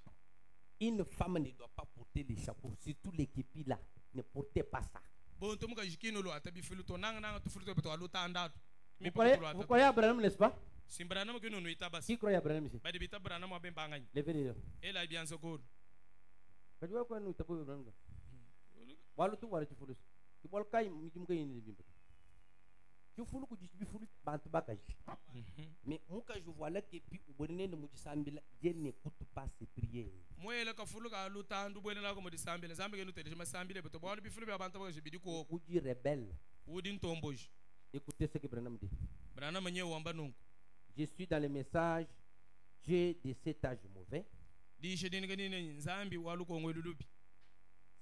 Une femme ne doit pas porter les chapeaux, surtout les képis là. Ne portez pas ça. bonto muka jikino lo atabifulu to nanga tufulu to betu aluta andatu Vous croyez à Abraham, n'est-ce pas? simbrana mu kinu itabas Qui croit à Abraham ici? badi bitabrana mu bembanganya Levez les yeux. ela bianzo ko Quand tu vois quoi, nous t'avons Abraham. Voilà tout, voilà tu fous. Tu vois le cas, il me dit que il est tu fous le coup du fou, bantu bakaj. Mais moi quand je vois là que puis au bonnet de Moudisambila, Dieu n'écoute pas ses prières. moyela ka fulu ka aluta andu bwela ko modi sambile zambe kenu tele ma sambile beto bwalo bifulu ba bantu bakaji bidi ko Vous dites rebelle. udin tomboji Écoutez ce que Branham dit. brana manye wamba nungu Je suis dans le message Dieu de cet âge mauvais. di shedini kanine nzambi walu ko ngwelulubi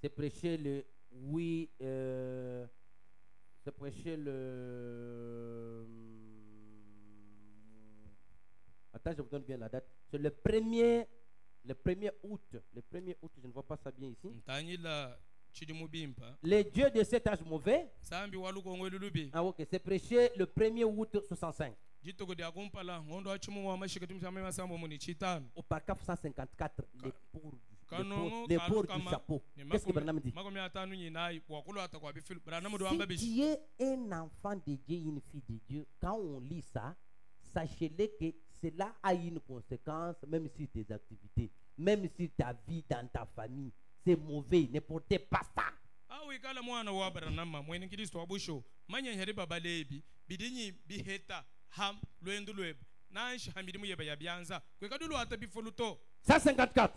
C'est prêcher le oui, c'est prêcher le. Attends, je vous donne bien la date. C'est le 1er août. Le 1er août, je ne vois pas ça bien ici. ntanyila chidi mubimpa Les dieux de cet âge mauvais. zambi walu ko ngwelulubi Ah, ok, c'est prêché le 1er août 65. jitoko dia kumpala ngondo achimu wa mashikatu msame masambo muni chitano Au paragraphe 154, les pauvres Kanongo, les pauvres du kalukama, chapeau. ni Qu'est-ce que Branham dit? makomi atanu nyinai wakulu atakwa bifilu brana mudu wamba Si bishi tu es un enfant de Dieu, une fille de Dieu, quand on lit ça, sachez-le que cela a une conséquence, même sur tes activités, même sur ta vie dans ta famille. C'est mauvais, ne portez pas ça. awu ikala mwana wa baranama mwene Kristo wabusho manyanyari babalebi bidinyi biheta ham lwendo lweb nanshi hamidi muyeba ya byanza kwekadulu atabifuluto 154.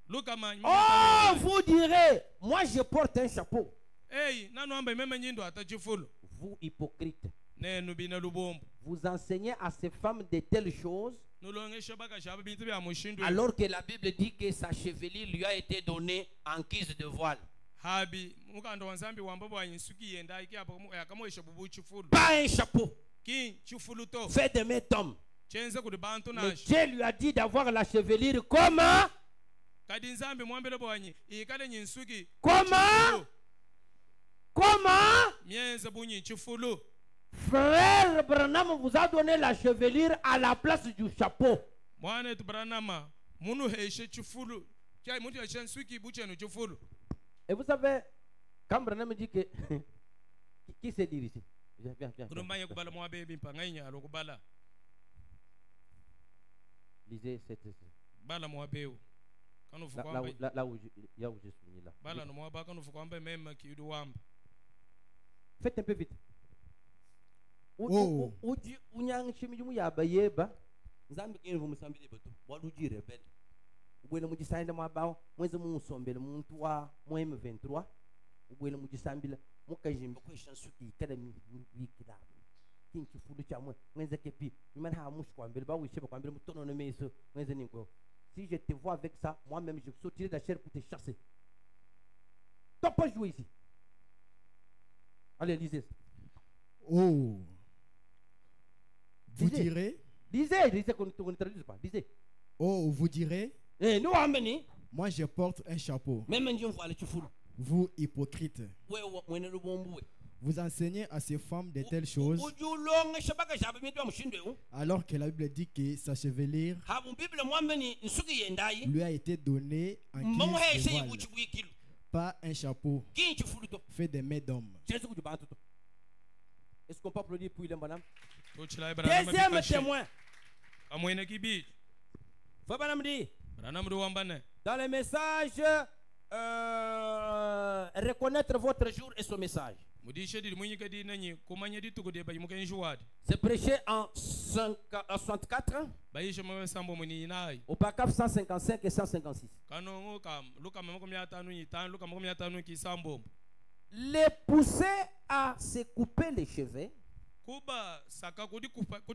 luka man Oh, vous direz, moi je porte un chapeau. hey nanu amba imeme nyindo atajifulu Vous hypocrites, nenu bina lubombo vous enseignez à ces femmes de telles choses nulongesha bakashaba bintu bya mushindu alors que la Bible dit que sa chevelure lui a été donnée en guise de voile. habi mukando wanzambi wamba bwa yinsuki yenda iki apa yakamoyesha bubu chifulu Pas un chapeau, kin chifuluto fait de mes tomes. chenze kudi bantu Mais nashi Dieu lui a dit d'avoir la chevelure comment? kadi nzambi mwambele bwanyi ikale nyinsuki Comment? Comment? mienze bunyi chifulu Frère Branham vous a donné la chevelure à la place du chapeau. mwana etu branama munu heishe chifulu chai muntu yashe nsuki buchenu chifulu Et vous savez, quand Branham dit que... qui se dit ici? Viens. kurumbanye kubala mwabebi mpangainya alokubala Lisez cette... bala mwabeu kanu Là fukwamba où je suis mis là. bala no mwaba kanu fukwamba mema kiudu wamba Faites un peu vite. Oh. Uji unyang shimijumu ya bayeba. Nzambi kini vumusambile boto. Waluji rebel. Ubwele mujisainde mwabao. Mweze musombele muntu wa M23. Ubwele mujisambile. Mukajimbe kwa shansuki kada wikida. Kinki fulu cha mwe. Mweze kepi. Mimana ha mushi kwa mbele. Ba wishe kwa mbele mutono na meso. Mweze ningo. Si je te vois avec ça, moi-même je sortirai de la chair pour te chasser. Tu n'as pas joué ici. Allez, lisez. Oh, vous Lisez. direz, Lisez qu'on ne traduise pas. Lisez. oh, vous direz, Eh, nous, ameni. moi je porte un chapeau. Même un jour, tu fous. Vous, hypocrites, Ouais, ouais, le bon bout. vous enseignez à ces femmes de telles choses alors que la Bible dit que sa chevelure lui a été donnée en guise de voile, pas un chapeau fait des mains d'homme. Est-ce qu'on peut applaudir pour William Branham? Tochila Branham Deuxième bikashi. témoin. Kamwene kibi. Frère Branham dit Branham do wambane. dans les messages, reconnaître votre jour et son message. Mudishe di munyika di nanyi kumanya di tukude ba yimuka injuwadi. C'est prêché en 64 Bayisha mwe sambo muni inai. au paragraphe 155 et 156. Kano kam luka mamako myatanu yitan luka mamako myatanu ki sambo. Les pousser à se couper les cheveux, Kuba saka kudi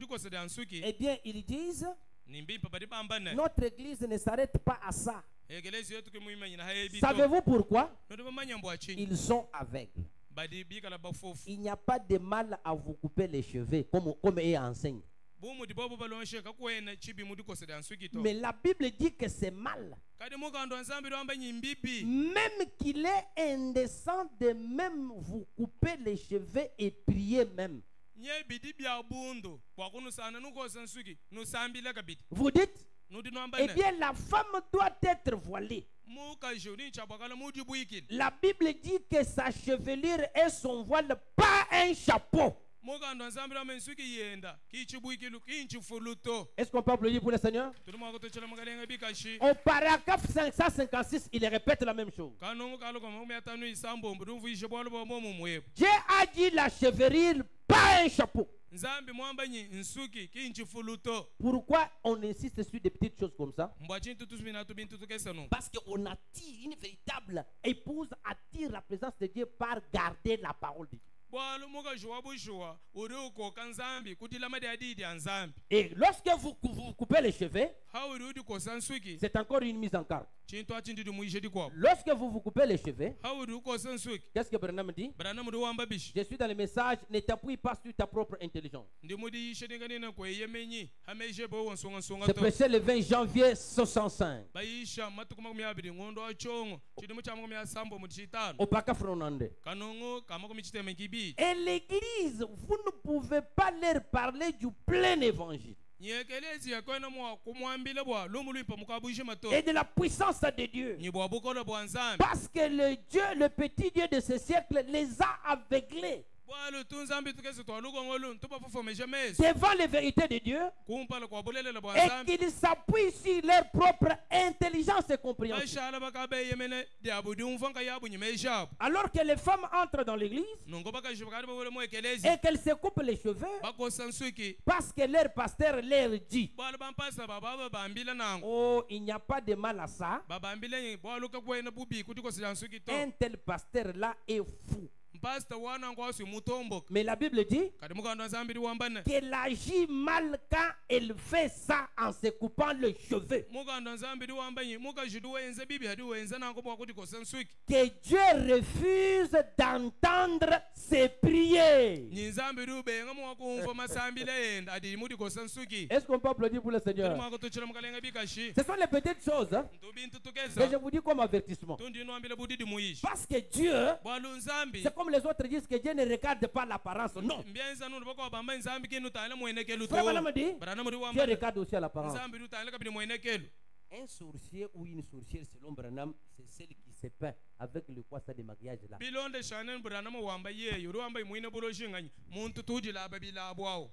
kosede ansuki. eh bien, ils disent Nimbi papa di bambane. notre église ne s'arrête pas à ça. Egelezi yetu kimuima nyina haebi. Savez-vous pourquoi? Nodo manya mbwachi. Ils sont aveugles. Badi bikala bafofu. Il n'y a pas de mal à vous couper les cheveux, comme il enseigne. Bumu di bobo balonshe kakwena chibi mudi kosede ansuki to. Mais la Bible dit que c'est mal. Kadi mukando nzambi do amba nyimbibi. Même qu'il est indécent de même vous couper les cheveux et prier même. Nye bidi bia bundo. Kwa kunu sana nuko sansuki. Nusambi la kabidi. Vous dites? Nudi Eh nwambane. bien, la femme doit être voilée. Muka joni chabakala mudi buikil. La Bible dit que sa chevelure et son voile, pas un chapeau. Mukando nzambi do mensuki yenda. Kichi buikilu kinchi fuluto. Est-ce qu'on peut applaudir pour le Seigneur? Tuluma ko tochela magalenga bikashi. Au paragraphe 556, il répète la même chose. Kanu kalo ko mamya tanu isambo mbudu ishe bwalo bo mo mumwe. Dieu a dit la chevelure, pas un chapeau. Nzambi mwamba nyi nsuki kinchi fuluto. Pourquoi on insiste sur des petites choses comme ça? Mbwachi tutu smina tu bintu tukesano. Parce qu'on attire, une véritable épouse attire la présence de Dieu par garder la parole de Dieu. Bwalo muka jwa bushwa uri uko kanzambi kutila madi adidi anzambi. Et lorsque vous coupez les cheveux, Ha uri udi ko sansuki. c'est encore une mise en garde. Chintu achindi du muishe di kwa. Lorsque vous coupez les cheveux, Ha uri uko sansuki. qu'est-ce que Branham dit? Branham do wamba bishi. Je suis dans le message, ne t'appuie pas sur ta propre intelligence. Ndi mudi ishe dingani na kwa yemenyi. Hameje bo wansonga songa C'est to. prêché le 20 janvier 65 Bayisha matukuma kumyabiri ngondo achongo. Chidimu cha kumya sambo mutishitano. au paragraphe 90. Kanongo kama kumichiteme kibi. Et l'église, vous ne pouvez pas leur parler du plein évangile Nyekelezi yakwena mwa kumwambile bwa lumuluipa mukabushe mato. et de la puissance de Dieu. Nyibwa bukolo bwa nzambi. Parce que le Dieu, le petit Dieu de ce siècle, les a aveuglés Bwa lutunzambi tukese twa lukongolo ntupa fufomeje mezi. devant les vérités de Dieu Kumpala kwa bulele bwa et nzambi. qu'ils s'appuient sur leur propre intelligence et compréhension. Bashala bakabe yemene diabudi umfanka yabu nyimeshabu. Alors que les femmes entrent dans l'église Nongo baka shibakari bwele mwekelezi. et qu'elles se coupent les cheveux Bako sansuki. parce que leur pasteur leur dit, Bwa bampasa baba bambila nango. oh, il n'y a pas de mal à ça. Babambile nyi bwa luka kwena bubi kutiko sijansuki to. Un tel pasteur-là est fou. Mpasta wana ngwasu mutombo. Mais la Bible dit Kadi mukando nzambi di wambane. qu'elle agit mal quand elle fait ça en se coupant les cheveux. Mukando nzambi di wambanyi muka jidu wenze bibi hadi wenze nango bwa kutiko sansuki. Que Dieu refuse d'entendre ses prières. Nzambi di ubenga mwa kumva masambile yenda adi mudi ko sansuki. Est-ce qu'on peut applaudir pour le Kadi Seigneur? mwako tochela mukalenga bikashi. Ce sont les petites choses hein, Ntubintu que tukeza. je vous dis comme avertissement. Tundi nwambile budidi muishi. Parce que Dieu, Bwalu nzambi. c'est comme les autres disent que Dieu ne regarde pas l'apparence. Non. Mbienza nunu bako bamba nzambi kinu tale mwenekelu to. Frère Branham dit, Branham di Dieu wambane. regarde aussi à l'apparence. Nzambi du tale kabidi mwenekelu. Un sorcier ou une sorcière selon Branham, c'est celle qui se peint avec le poisson de mariage là. Bilonde shanen Branham wamba ye yuru wamba muine bolo shingani. Muntu tuji la babila abwao.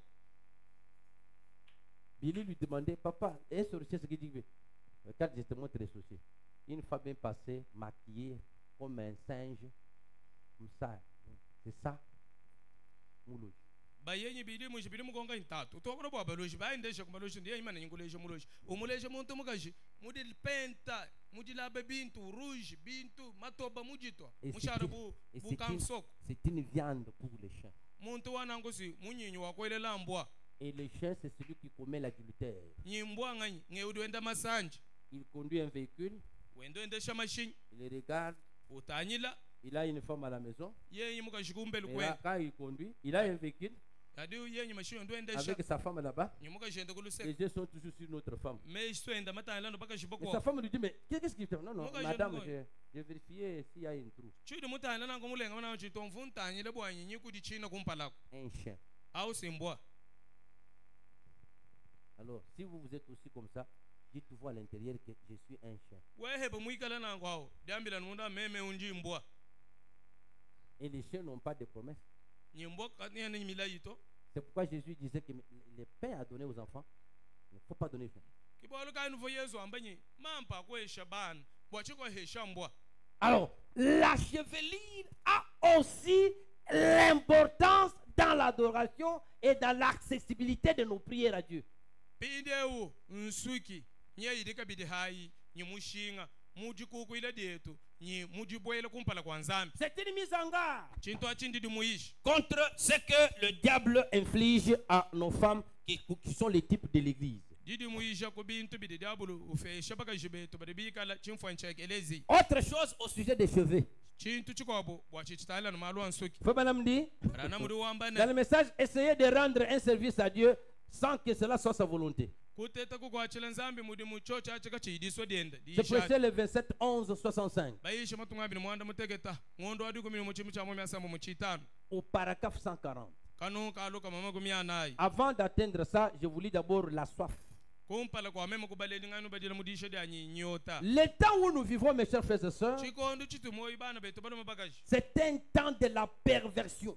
Billy lui demandait, papa, un sorcier, ce qu'il dit, regarde, je te montre les sorciers. Une femme bien passée, maquillée, comme un singe, comme ça. C'est ça, moulouche. Bayenyi bidi mushi bidi mukonga intatu. Utokoro bwa baloji baendesha kumaloji ndiye imana nyinguleje muloji. Umuleje muntu mukaji. Mudi penta, mudi labe bintu, rouge, bintu, matoba mujitwa. Mushara bu bukamsoko. C'est une viande pour les chiens. Muntu wanangosi munyinyi wakwelela mbwa. Et le chien, c'est celui qui commet l'adultère. Nyimbwa nganyi ngeudu enda masanje. Il conduit un véhicule, Wendo endesha machine. il regarde, Utanyila. Il a une femme à la maison. Yeye muka shikumbele Et kwe. là, quand il conduit, il a un véhicule Adi yeye mashiyo ndo endesha. avec sa femme là-bas. Nyumuka jenda Les kuluseka. yeux sont toujours sur notre femme. Me isto enda matala no baka Et sa shiboko. femme lui dit, mais qu'est-ce qu'il fait? Non, non, Moi, madame, je- j'ai vérifié s'il y a un trou. Chudi mutala na ngomulenga mana chito mfunta nyile bwa nyinyi kudi china kumpalako. Un chien. Au simbwa. Alors, si vous êtes aussi comme ça, dites-vous à l'intérieur que je suis un chien. Wehe ba muikala na ngwao. Diambila nunda meme unji mbwa. Et les chiens n'ont pas de promesses. Nyimbwa kanya ni mila yito. C'est pourquoi Jésus disait que les pains à donner aux enfants, il ne faut pas donner faim. Kibolo ka nufo Yesu ambanyi mampa ko shaban. Bwachiko hesha mbwa. Alors, la chevelure a aussi l'importance dans l'adoration et dans l'accessibilité de nos prières à Dieu. Pideu nsuki nye yidika bidi hayi nyimushinga muji kuku ile detu nyi muji boyele kumpala kwa nzambi. C'est une mise en garde Chinto achindidi muishi. contre ce que le diable inflige à nos femmes qui sont les types de l'église. Didi muisha ko bintu bidi diabulu ufesha baka jibetu badi bikala chimfwancha elezi. Autre chose au sujet des cheveux. Chintu chikobo bwachi chitala no malu nsuki. Faut madame dit, Rana mudu dans wambana. le message, essayez de rendre un service à Dieu sans que cela soit sa volonté. Kuteta ko kwa chila nzambi mudu muchocha chaka chidiso denda. Je prêchais le 27 11 65 Baisha matunga bini mwanda mutegeta. Ngondo adi kumini muchimu cha mwami asamba muchitano. au paragraphe 140. Kanu kaluka mama kumia nai. Avant d'atteindre ça, je vous lis d'abord la soif. Kumpala kwa mema kubaleni nganu badila mudisha de anyi nyota. Le temps où nous vivons, mes chers frères et sœurs, Chikondo chitu moi bana beto bana mabagaji. c'est un temps de la perversion.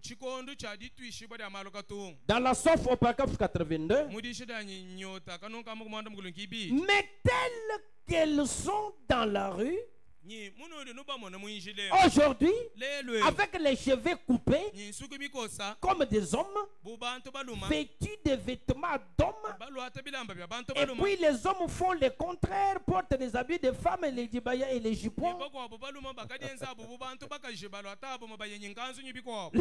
Chikondo cha ditu ishi bada amaloka tung. Dans la soif au paragraphe 82, Mudisha de anyi nyota kanu kamu kumanda mkulunki bi. mais telles qu'elles sont dans la rue, Ni muno de nuba mona muinji leo. aujourd'hui, Lelo. avec les cheveux coupés, Ni suku mikosa. comme des hommes, Bubanto baluma. vêtus de vêtements d'hommes. Balu ata bilamba bya banto Et baluma. puis les hommes font le contraire, portent des habits de femmes, les dibaya et les jupons. Bako abo baluma bakadienza abo bubanto bakaje balu ata abo mabaye nyinganzu nyibiko.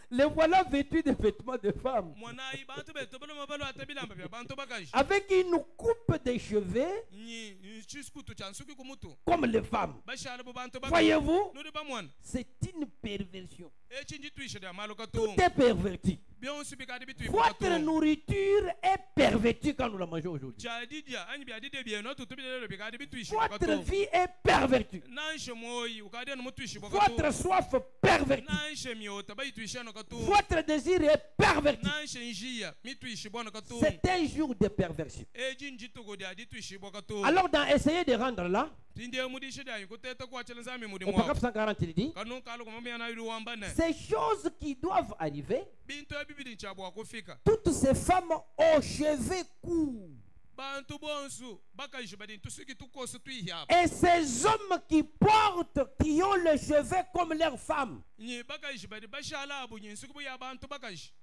Les voilà vêtus de vêtements de femmes. Mwana i banto beto baluma balu ata bilamba bya banto bakaje. Avec une coupe de cheveux Ni chiskutu chansuki kumutu. comme les femmes. Bashara bubanto bakaje. Voyez-vous, Nude bamwana. c'est une perversion. E chinji tuisha de amaloka Tout tung. est perverti. Bien subikadi bitu Votre nourriture est pervertie quand nous la mangeons aujourd'hui. Jadidia anyi bi adide bi no tutu bi de bikadi bitu ishi Votre vie est pervertie. nanshe moyi ukadi no mutu ishi Votre soif pervertie. nanshe miota ba itu ishi no katu Votre désir est perverti. nanshe njia mitu ishi bono katu C'est un jour de perversion. e jinji tugo de aditu ishi bokatu Alors, dans essayer de rendre là, tinde mudi ishi dai kuteta kwa chela zami mudi au mo paragraphe 140, il dit, kanu kalu ko mami ana yulu wambane ces choses qui doivent arriver, bintu ya bibidi chabwa kufika toutes ces femmes aux cheveux courts. bantu bonsu baka ishi badi tusuki tukosu tuihya Et ces hommes qui portent, qui ont les cheveux comme leurs femmes. ni baka ishi badi bashala abu nyi suku ya bantu baka ishi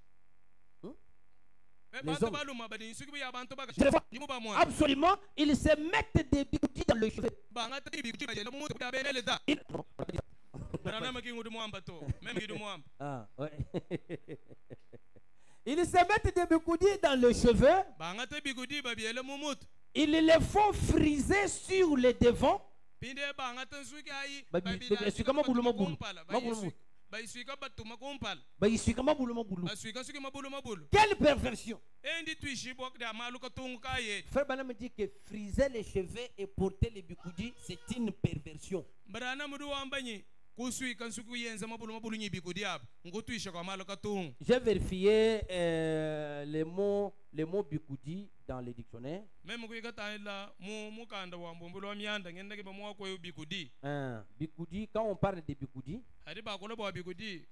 Les bantu hommes. baluma badi suku ya bantu baka Je le vois. ishi mu ba mo Absolument, ils se mettent des bigoudis dans les cheveux. banga tibi kutima jela mu da bele da Ils- Rana maki ngudu mwamba to meme ngidu mwamba Ah, ouais. Ils se mettent des bigoudis dans les cheveux. banga tibi kudi ba biele mumut Ils les font friser sur le devant. pinde banga tansuki ayi Suika mabulu mabulu. Mabulu. ba isuika batuma kumpala Bah, il suit comme un boulot, mon boulot. ba suika suki mabulu mabulu Quelle perversion! endi tuishi bok da malu ka tungu ka ye Frère Banam me dit que friser les cheveux et porter les bigoudis, c'est une perversion. barana mudu wambanyi kusuika suku yenza mabulu mabulu nyibi kudi ap ngutuisha kwa malu ka tungu J'ai vérifié les mots bigoudi dans les dictionnaires. meme kuika taila mu kanda wa mbombulo myanda ngenda ke ba mo ko bikudi Bigoudi, quand on parle de bigoudi, hadi ba ko ba bikudi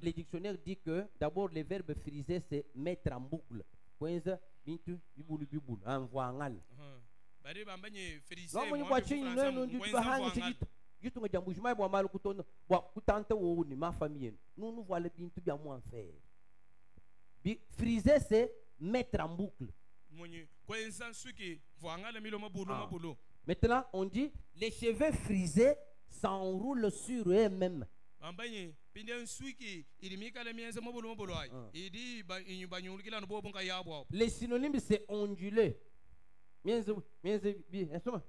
les dictionnaires disent que d'abord le verbe friser c'est mettre en boucle. Kwenza, bintu, bibulu, bibulu, envoangal. bari bambanyi frise Non, moi, je suis juste un jambouchement, moi, mal couton, moi, coutante ou ni ma famille. Nous voilà bintu bien moins faire. Friser c'est mettre en boucle. munyi kwenza suki vwangala milo mabulu Ah. mabulu Maintenant, on dit les cheveux frisés s'enroulent sur eux-mêmes. bambanyi pinde suki ilimika le mienza mabulu mabulu ay idi ba inyu banyulikila no bobu nka yabo Les synonymes c'est ondulé. Mienze bi, insoma.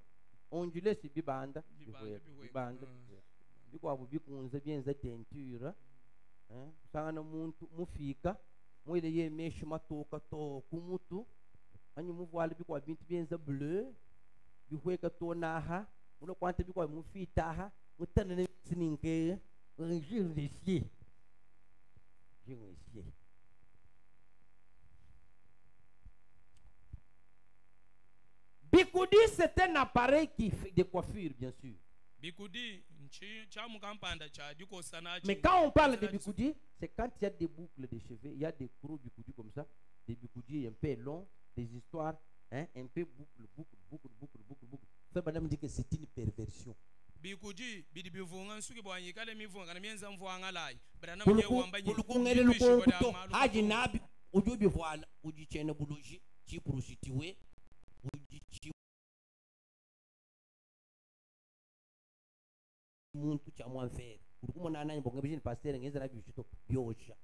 Ondulé c'est bibanda. Bibanda, Bibanda. biko abubikunze byenze tenture sanga muntu mufika mwile ye meshi matoka to kumutu anyi muvuala biko bintu byenze bleu bihweka to naha uno kwante biko mufita ha mutana sininke ngirisier Bikoudi, c'est un appareil de coiffure, bien sûr. Mais quand on parle de bikoudi, c'est quand il y a des boucles de cheveux, il y a des gros bikoudi comme ça, des bikoudi un peu longs, des histoires, un peu boucle. Ça, madame dit que c'est une perversion. Bikoudi, bidibivunga nsuki bwanyi kale mivunga na mienza mvuanga lai. Brana mwenye wambanyi. Kulukungele lukonguto, haji nabi, ujubi voila, ujichene buluji, chiprusitiwe, ujichi muntu cha mwanfere. Kulukumo na nani bonga bijini pastere ngeze na bijuto, biosha.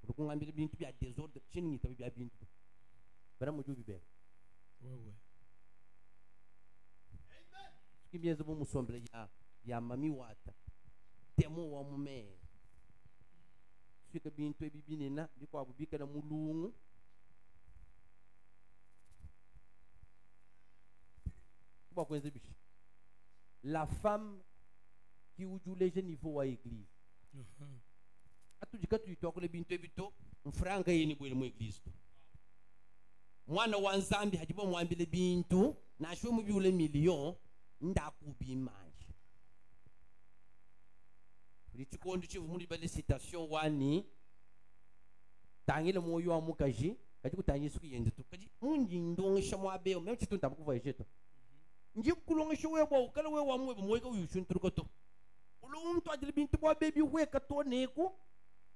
Kulukunga mbili bintu bia desordre, chini ngita bia bintu. Brana mujubi be. Wewe. Kibieza mu musombre ya mami wata temo wa mume fika bintu ebibinena biko abubika na mulungu kwa kwenze bishi la femme qui ujuleje niveau wa église atujika tuyitokole bintu ebito mfranga yini bwele mu église to mwana wa nzambi hajibo mwambile bintu na shwe mu biule million ndakubi manje lichikondo chivu muri bale citation wani tangile moyo wa mukaji kati kutanyisu kuyende to kati munji ndongisha mwabe meme chitu ndakuva yeto nji kulongisha webo kala we wa mwe moyo ka uyushunturuko to uluntu adile bintu bwa baby weka to neko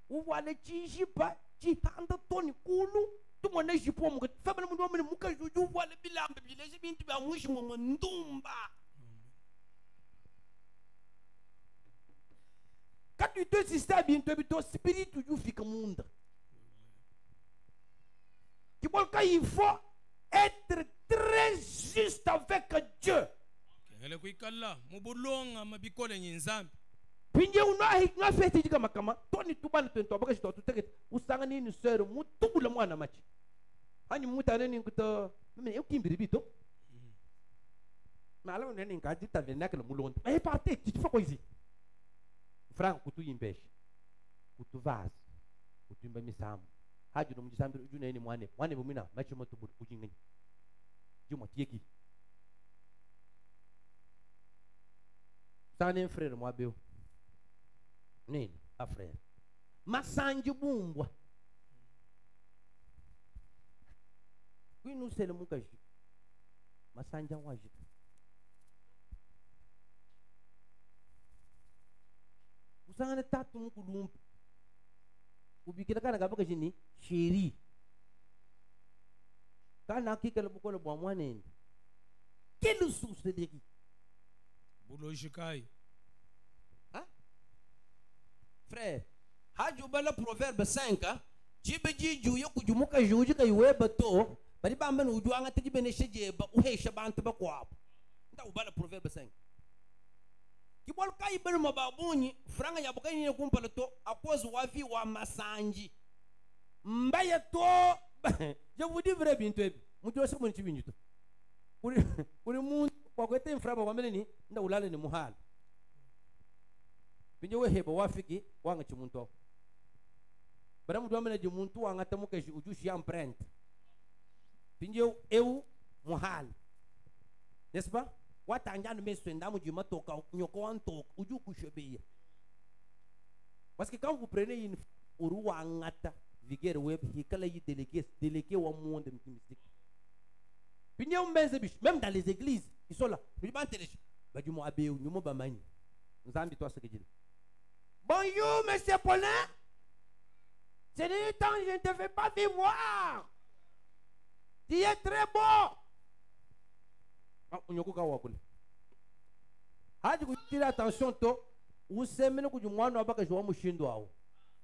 uwale chishipa chihanda toni kulu tumone jipo mu fabana mu ndome mukajuju wale bilambe bileje bintu bya mwishi mu ndumba. Quand tu te système bien ton spirit toujours fica monde. Tu vois qu'il faut être très juste avec Dieu. Kele kuikala mubulonga mabikole nyinzambi. Pinje unahi ngafeti jika makama toni tubana tento baka jito tuteke usanga ni sero mutubula mwana machi. Hani mutane ni kuto meme ukimbiri bito. Mais alors on est en cas d'ita venaka le mulonde. Mais partez, tu fais quoi ici? Franco kutu yimbeshi kutu vase kutu imba misamu haji no mujisambi ujuna ni mwane bumina machi moto bujingani jumo tieki sane frère moi beo nini a frère masanji bumbwa kwinu sele mukaji masanja waji usanga tatu mukulumpa ubikira kana kabaka jini sheri kana kikala bukola bwa mwanende quelle source de qui bulojikai frère haju bala proverbe 5 jibe jiju yokujumuka juji kai weba to bari bamba no ujuanga tijibe ne sheje ba uhesha bantu bakwa nda ubala proverbe 5 kibol kai ber mababuni franga ya bukai ne kumpala to akozu wafi wa masanji mbaya to je vous dis vrai bintu ebi mujo se mun chibinju to uri mun kwa kwete mfraba kwa meleni nda ulale ni muhala binje we heba wafiki wanga chimuntu bara mudo amene je muntu wanga tamuka ujushi empreinte binje eu muhala n'est-ce pas watangana meswenda mu juma toka nyoko wanto uju kushebeye parce que quand vous prenez une uruwa ngata vigere web hikala yi délégué wa monde mystique binye umbenze bish même dans les églises ils sont là bibantelej bajumo abeu nyumo bamani nzambi to asakejile bonjour monsieur Paulin c'est le temps je ne te fais pas voir tu es très beau unyokuka wakule haji kutira attention to usemene kujumwana wabaka jwa mushindo wao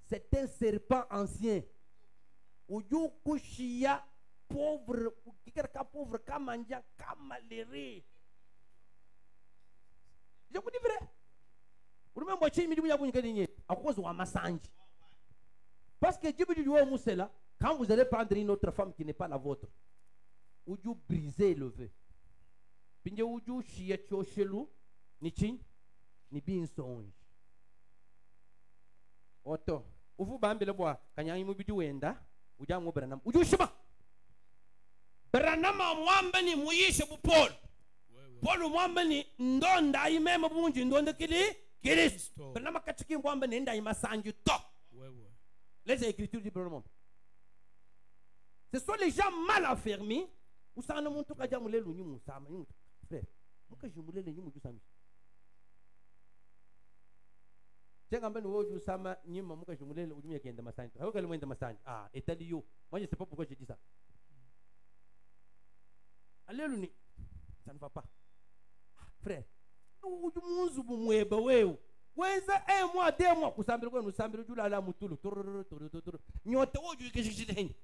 c'est un serpent ancien uju kushia pauvre kikera ka pauvre kamanja kamalere Je vous dis vrai. Vous même watcher mi dibuya bunyi kadinye à cause wa masanji. Parce que Dieu dit au Moussela, quand vous allez prendre une autre femme qui n'est pas la vôtre, ou vous brisez le vœu. Puis vous chier chelou ni chin ni bin songe. Oto, vous bambele bois kanya imu bidu wenda, uja mu Branham. Uju shiba. Branham mwamba ni muyishe bu Paul. Paul mwamba ni ndonda imema bunji ndonda kili Kristo. Branham kachiki mwamba ni nda imasanju to. Les Écritures du Branham. Ce sont les gens mal affermis. Où ça ne monte pas déjà mouler l'union moussama. Frère, pourquoi je moulais l'union moussama? J'ai quand même eu sama ni maman que je moulais l'union qui est dans ma santé. Où qu'elle est dans ma santé? Ah, et t'as dit yo. Moi je sais pas pourquoi je dis ça. Allez l'union, ça ne va pas. Frère, nous nous nous moueba weu. Weza mois 2 mois kusambira kwa nusambira jula la mutulu nyote woju kishishiteni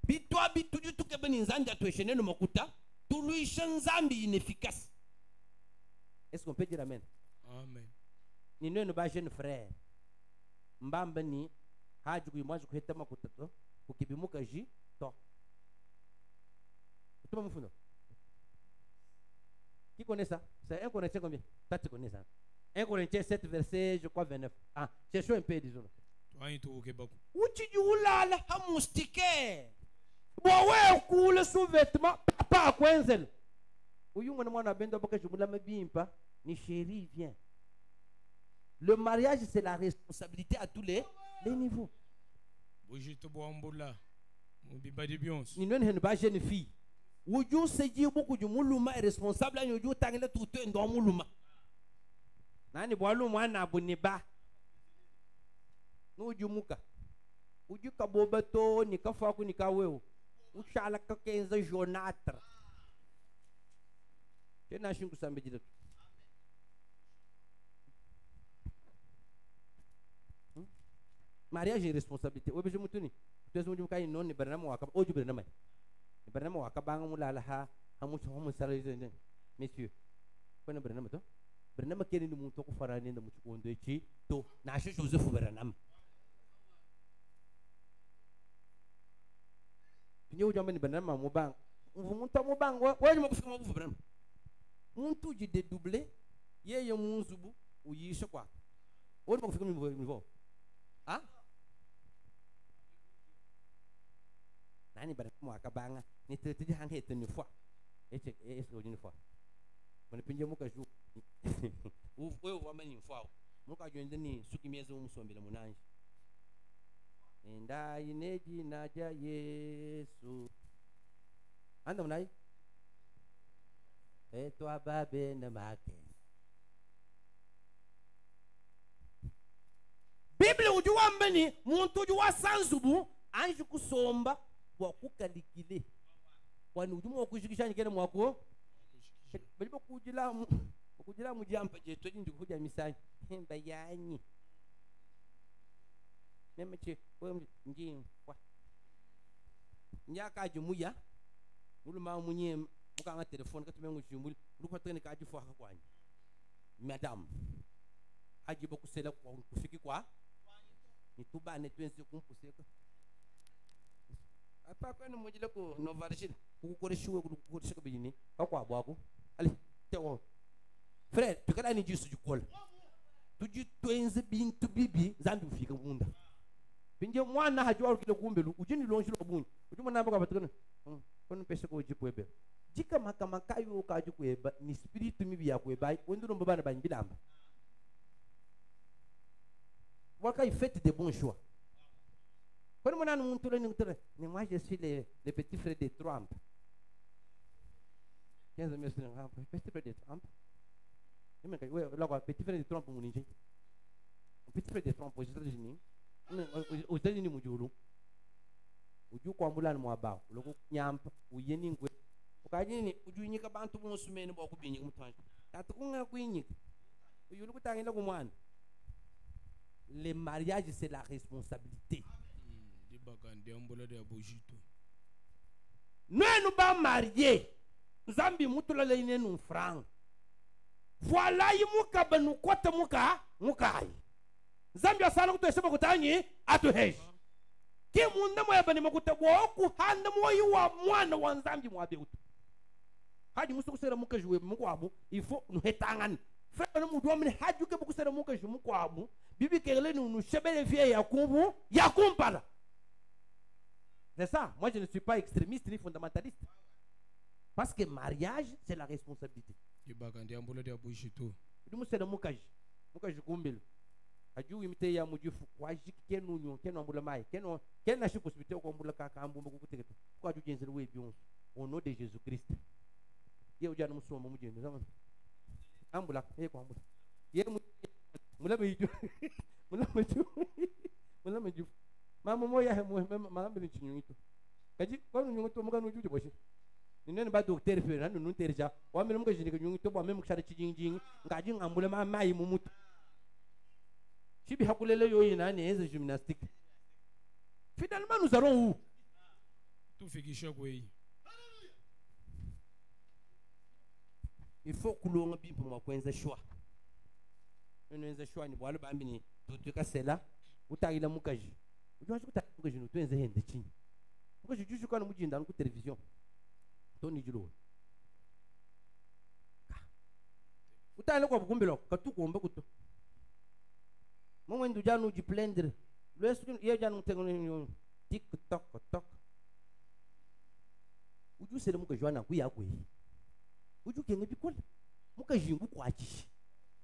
bitwa bituju tukebeni nzanja tueshene no makuta tuluisha nzambi inefficace. Est-ce qu'on peut dire amen? Amen. Ni neno ba jeune frère mbamba ni haju kuimwaje kuheta makuta to kukibimuka ji to utuma mfuno. Qui connaît ça? C'est 1 Corinthiens combien? Toi tu connais ça. 1 Corinthiens 7 verset je crois 29. Ah, cherchons un peu disons. Uchi julala hamustike. Bowe kule sous-vêtement pas kwenzel. Uyunga na mwana bendo boka jumula mabimpa ni chéri vient. Le mariage c'est la responsabilité à tous les niveaux. Ni non hen ba jeune fille. Uju seji beaucoup de muluma est responsable ni uju tangela tout ndo muluma. Nani bwalu mwana buniba. Uju muka. Uju kabobato ni kafaku ni kawewo. Ushala ka 15 jonatre. Tena shingu sambe direto. Mariage est responsabilité. Obeje mutuni. Tuzo muju kai non ni Branham wakaba. Oju Branham. Branham wakabanga mulala ha amucho homo sarayende. Messieurs. Kona Branham to? Branham kene ni muntu ko farane nda mucho kondo echi to na shi Joseph Branham. Pinyo jambe ni Branham mubang. Muntu mubang wewe mukufika mabufu Branham. Muntu ji dédoubler yeye munzubu uyisha kwa. Wewe mukufika mbo. Ah? Nani Branham wakabanga ni tete hang hete ni fois. Eche une fois. Mon pinje muka ju. Wewe wa mani fois. Muka ju ndani suki miezi umusombela munanji. Enda ineji naja Yesu. Anda munai? Eto ababe na make. Bible ujua mbeni muntu ujua sanzubu anji kusomba wa kukalikile. Wani ujuma wakushikisha nikene mwako. Balipo kujila mujampa je toji ndi kuja misani. Hemba yanyi. Nemeche wewe njim kwa. Nyaka jumuya. Muluma munye mukanga telefone katumengu chimbuli. Uruko tene kaji fwa kwani. Madam. Aji boku sela kwa kufiki kwa. Ni tuba ne twensi kumpuseka. Apa kwani mujile ko novarishini. Kukoreshiwe kukoresha bijini. Kwa bwako. Ali tewo. Frère, tu kada ni jisu jukol. Tuji twenzi bintu bibi zandu fika munda. Pinje mwana hajua kile kumbelu ujini lonshi lobunyi. Ujuma namba kwa patikana. Kono pesa ko jikwebe. Jika makamakayo ka jikweba ni spirit mibi ya kweba. Wenduro mbana banjilamba. Waka il fait des bons choix. Quand on a un montour, ni moi je suis le petit frère de Trump. 15 000 petit frère de Trump. Petit frère de Trump mon ingé. Petit frère de Trump aux États-Unis. Aux États-Unis mujulu. Uju kwa mbula ni mwabao. Loko nyampa uyeni ngwe. Ukajini uju nyika bantu musumeni bwa kubinyi mutanje. Tatu kunga kuinyika. Uyulu kutangenda kumwana. Le mariage c'est la responsabilité. Nous nous pas mariés. Zambi mutula le ine nun frang. Voilà yimuka banu kwata muka mukai. Zambi asana kuto esema kutanyi atu hej. Ki munda mo yabani makuta woku handa mo yiwa mwana wa Zambi mwabe utu. Hadi musu kusera muka juwe mukwabu ifo nuhetangan. Frère nous doit mener hadi ke beaucoup sera muka jumu kwabu. Bibi kele nous chebele vie yakubu yakumpala. C'est ça. Moi je ne suis pas extrémiste ni fondamentaliste. Parce que mariage c'est la responsabilité. Ibakandi ambulo dia bushitu. Dumu sera muka kumbelo. Aju imite ya mujifu waji kenu nyo kenu ambula mai kenu na shi possibilité ko ambula kaka ambumba kukuteketa. Kwa aju jenzere we bion au nom de Jésus Christ. Ye ujana musoma mujende zaman. Ambula ko ambula. Ye mula beju. Mula beju. Mama moya he mama bin chinyito. Kaji ko nyunto muga no juju boshi. Nene ba docteur fe nan nun terja. Wa mele muga jini ko nyunto ba meme kshara chijinjing ngaji ambula ma mai mumut. Chibi hakulele yo ina ne eze gymnastique. Finalement nous allons où? Tout fait qui choque oui. Il faut que l'on ait pour moi choix. On a un choix ni boile bambini tout ka sela utaila mukaji. Unajua kuta mukaji no tuenze hende chini. Mukaji juju kana mujinda ku television. Toni jilo. Utaila kwa bukumbelo katuko ombe kuto. Momento já no de blender. Eu já não tenho nenhum TikTok, tok. O ju será muka joana ku ya ku yi. O ju kenga bikol. Muka jingu kwachi.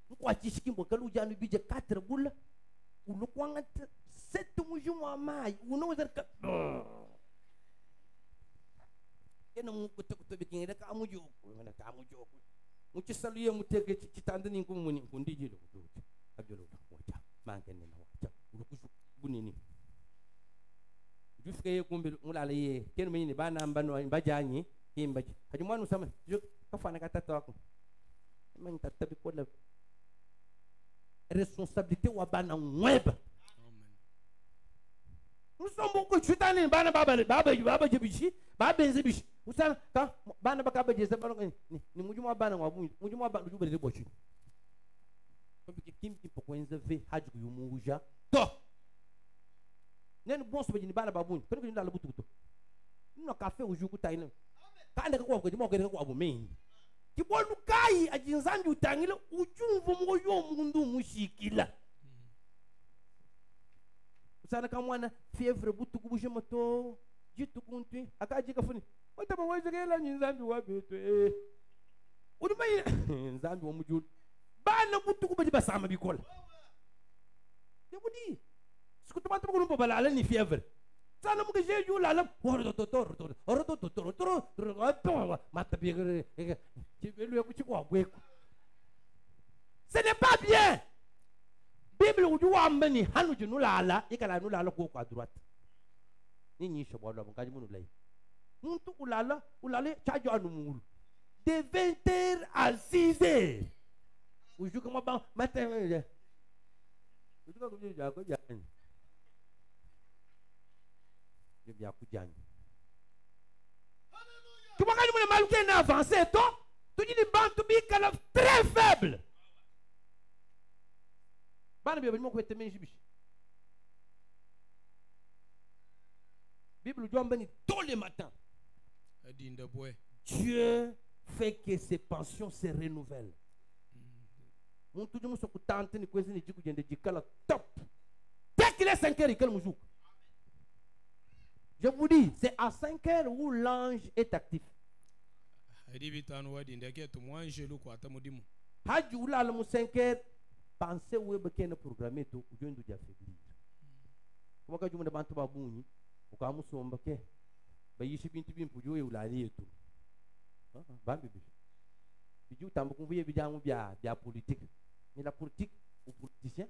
Mukwachi shikimbo kalu já no bije 4 bula. O lo kwanga 7 muju wa mai. O não zer ka. Kena muka to bikin da ka muju. Ngana ka muju. Muci saluye muteke kitanda ni kumuni kundiji lo. Abjolo wacha. Mangene na wacha. Urukushu bunini. Juske ye kumbi mulala ye ken mini bana mbano mbajanyi imbaji haji mwanu sama juk kafana katata wako mani tatabi kwa la responsabilité wa bana web. Nous sommes beaucoup de chutani bana baba jibishi baba nzibishi usana ka bana bakaba jeza bana ni mujuma bana wabu mujuma bana jubere de bochi comme que kim pokwenza ve haji kuyumuja to nene bon sobe ni bana babuni kono ko ndala bututo no café o juku taina kande ko ko dimo ko abu men ki bolu kai ajinzambi utangile ujumvu mo yo mundu mushikila usana kamwana fievre butuku bujema to jitu kunti akaji kafuni wata ba wajegela nzambi wabeto udumai nzambi wa mujul bana butuku baji basama bikola yabudi sikutu bantu ko numpa balala ni fievre sana muke jeju lala mata bigre tibelu yakuchi kwa bweko ce n'est pas bien. Bible uju wambani hanu junu lala ikala nu lala ko kwa droite ni ni shobo lo ngaji munu lay muntu ulala chajo anu mulu de 20h à 6h uju kama ba matin uju ka kuju ja ko jani je bien kujani tu vois quand nous maluke na avancer to tu dis bantu bi kala très faible. Bible dit tous les matins. Dieu fait que ses pensions se renouvellent. Top. Dès qu'il est 5 heures, je vous dis, c'est à 5 heures où l'ange est actif. Hadjoula 5 heures. Pensez où est le programme tout ou de affaiblir. Comment que je me demande pas bon ni ou quand nous sommes que bah ici bien pour jouer ou la lier tout. Bambi. Tu t'as beaucoup vu bien politique. Mais la politique aux politiciens.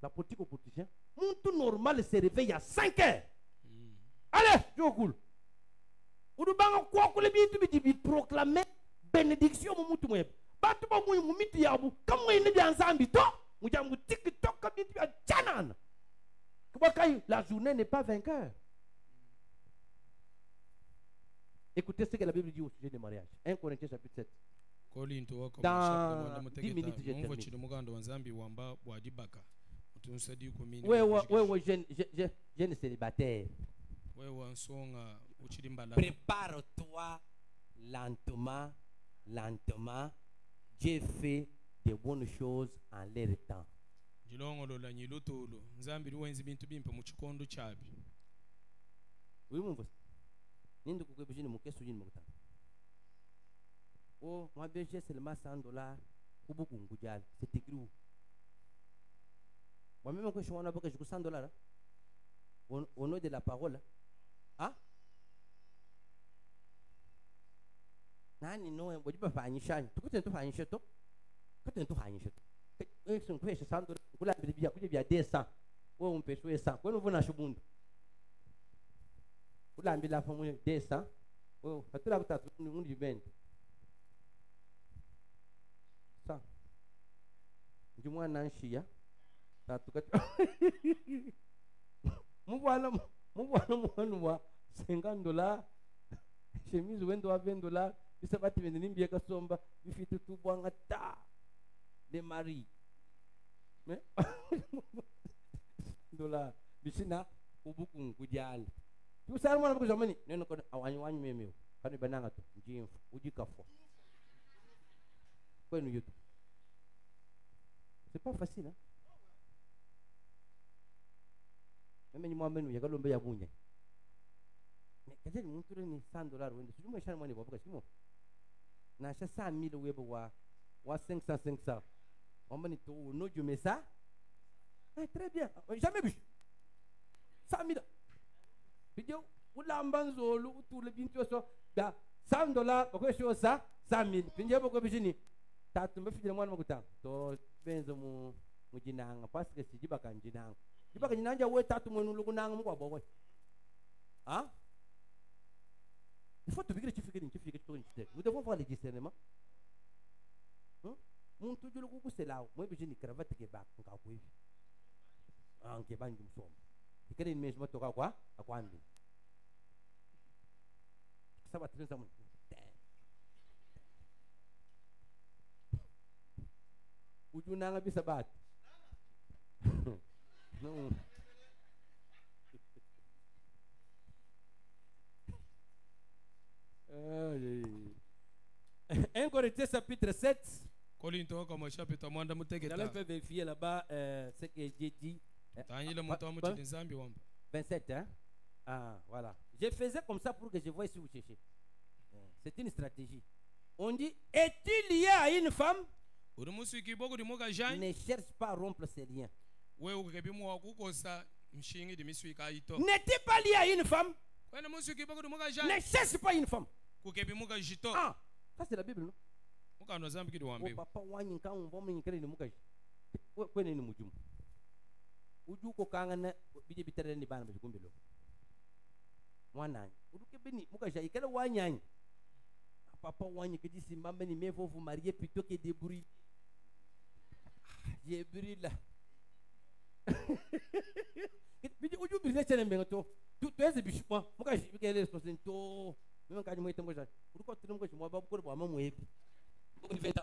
La politique aux politiciens. Mon tout normal se réveille à 5 heures. Allez, je cool. Ou de bang quoi que le bien proclamer bénédiction mon tout web. Batu ba mu miti yabu kama ine bi anzambi to mujamu TikTok ka bitu janan kwa kai la journée n'est pas vainqueur Écoutez ce que la Bible dit au sujet du mariage. 1 Corinthiens chapitre 7. Dans 10 minutes, je termine. Ouais, jeune célibataire. Prépare-toi lentement, lentement. Dieu fait de bonnes choses en leur temps. Oui, mon boss. Ninde kukwebushi ni mukesu yini mukutana. Oh, moi j'ai seulement $100 pour beaucoup ngujal. C'est écrit où? Moi-même quand je suis en aboka, je $100 au nom de la parole. Hein? Nani no en bojiba fanyisha. Tukutento fanyisha to. Kutento fanyisha. Ekson kwesha $100 kula bibia kujibia 200. Wewe umpeshwe 100. Kwani uvuna shubundo? Ulambi la famu 200. Wewe fatula kutatu ngundi bend. Sa. Njumwa nanshia. Tatuka. Mubwana mwanwa $50. Chemise wendo wa $20. Bisabati vende nimbiye kasomba bifite tubwanga ta. Les maris. Mais $. Bishina ubuku ngujali. Tu sais moi que jamani neno ko awanyu memeo. Kani bananga to njimfu ujikafwa. Kwa nous yoto. C'est pas facile hein. Même moi menu ya kalombe ya bunye. Mais kaje muntu ni $100 wende. Sijuma shana mwani baba kashimo. Na sha 100,000 webo wa 500. On m'a dit, non, je mets ça. Ah, très bien. Jamais vu. 100,000. Puis, vous l'avez tout le bien, $100, pourquoi je fais ça? 100,000. Puis, pourquoi je dis, tu as me fait moi, to benzo mu jinanga, parce que si tu vas jinanga. Tu vas jinanga, ouais, tu as tout mon lugunang, moi, boy. Hein? Il faut te dire que tu fais que nous devons voir les discernements. Mon tout le coup c'est là. Moi j'ai une cravate qui est back en café. En qui va nous sommes. Et quel est le mesme toka quoi? À quoi andi? Ça va très bien. Uju nanga bisa bat. Non. 1 Corinthiens chapitre 7. J'allais faire vérifier là-bas ce que j'ai dit. 27, hein? Ah, voilà. Je faisais comme ça pour que je voie si vous cherchez. C'est une stratégie. On dit, es-tu lié à une femme? Ne cherche pas à rompre ses liens. N'es-tu pas lié à une femme? Ne cherche pas une femme. Ah, ça c'est la Bible, non? Papa wani kan bomu nyikere ni mukaji kwene ni mujumu uju ko kangana bije bitare ni bana bajugumbe lo mwana uduke beni mukaji ikele wanyanya papa wani kedi simbambe ni mevo vous marier plutôt que des bruits j'ai brûlé bije uju brûlé tene mengoto tu ese bishwa mukaji bikele sosento même quand moi tembo ja uduko tene mukaji mo babu ko ba mamu yebi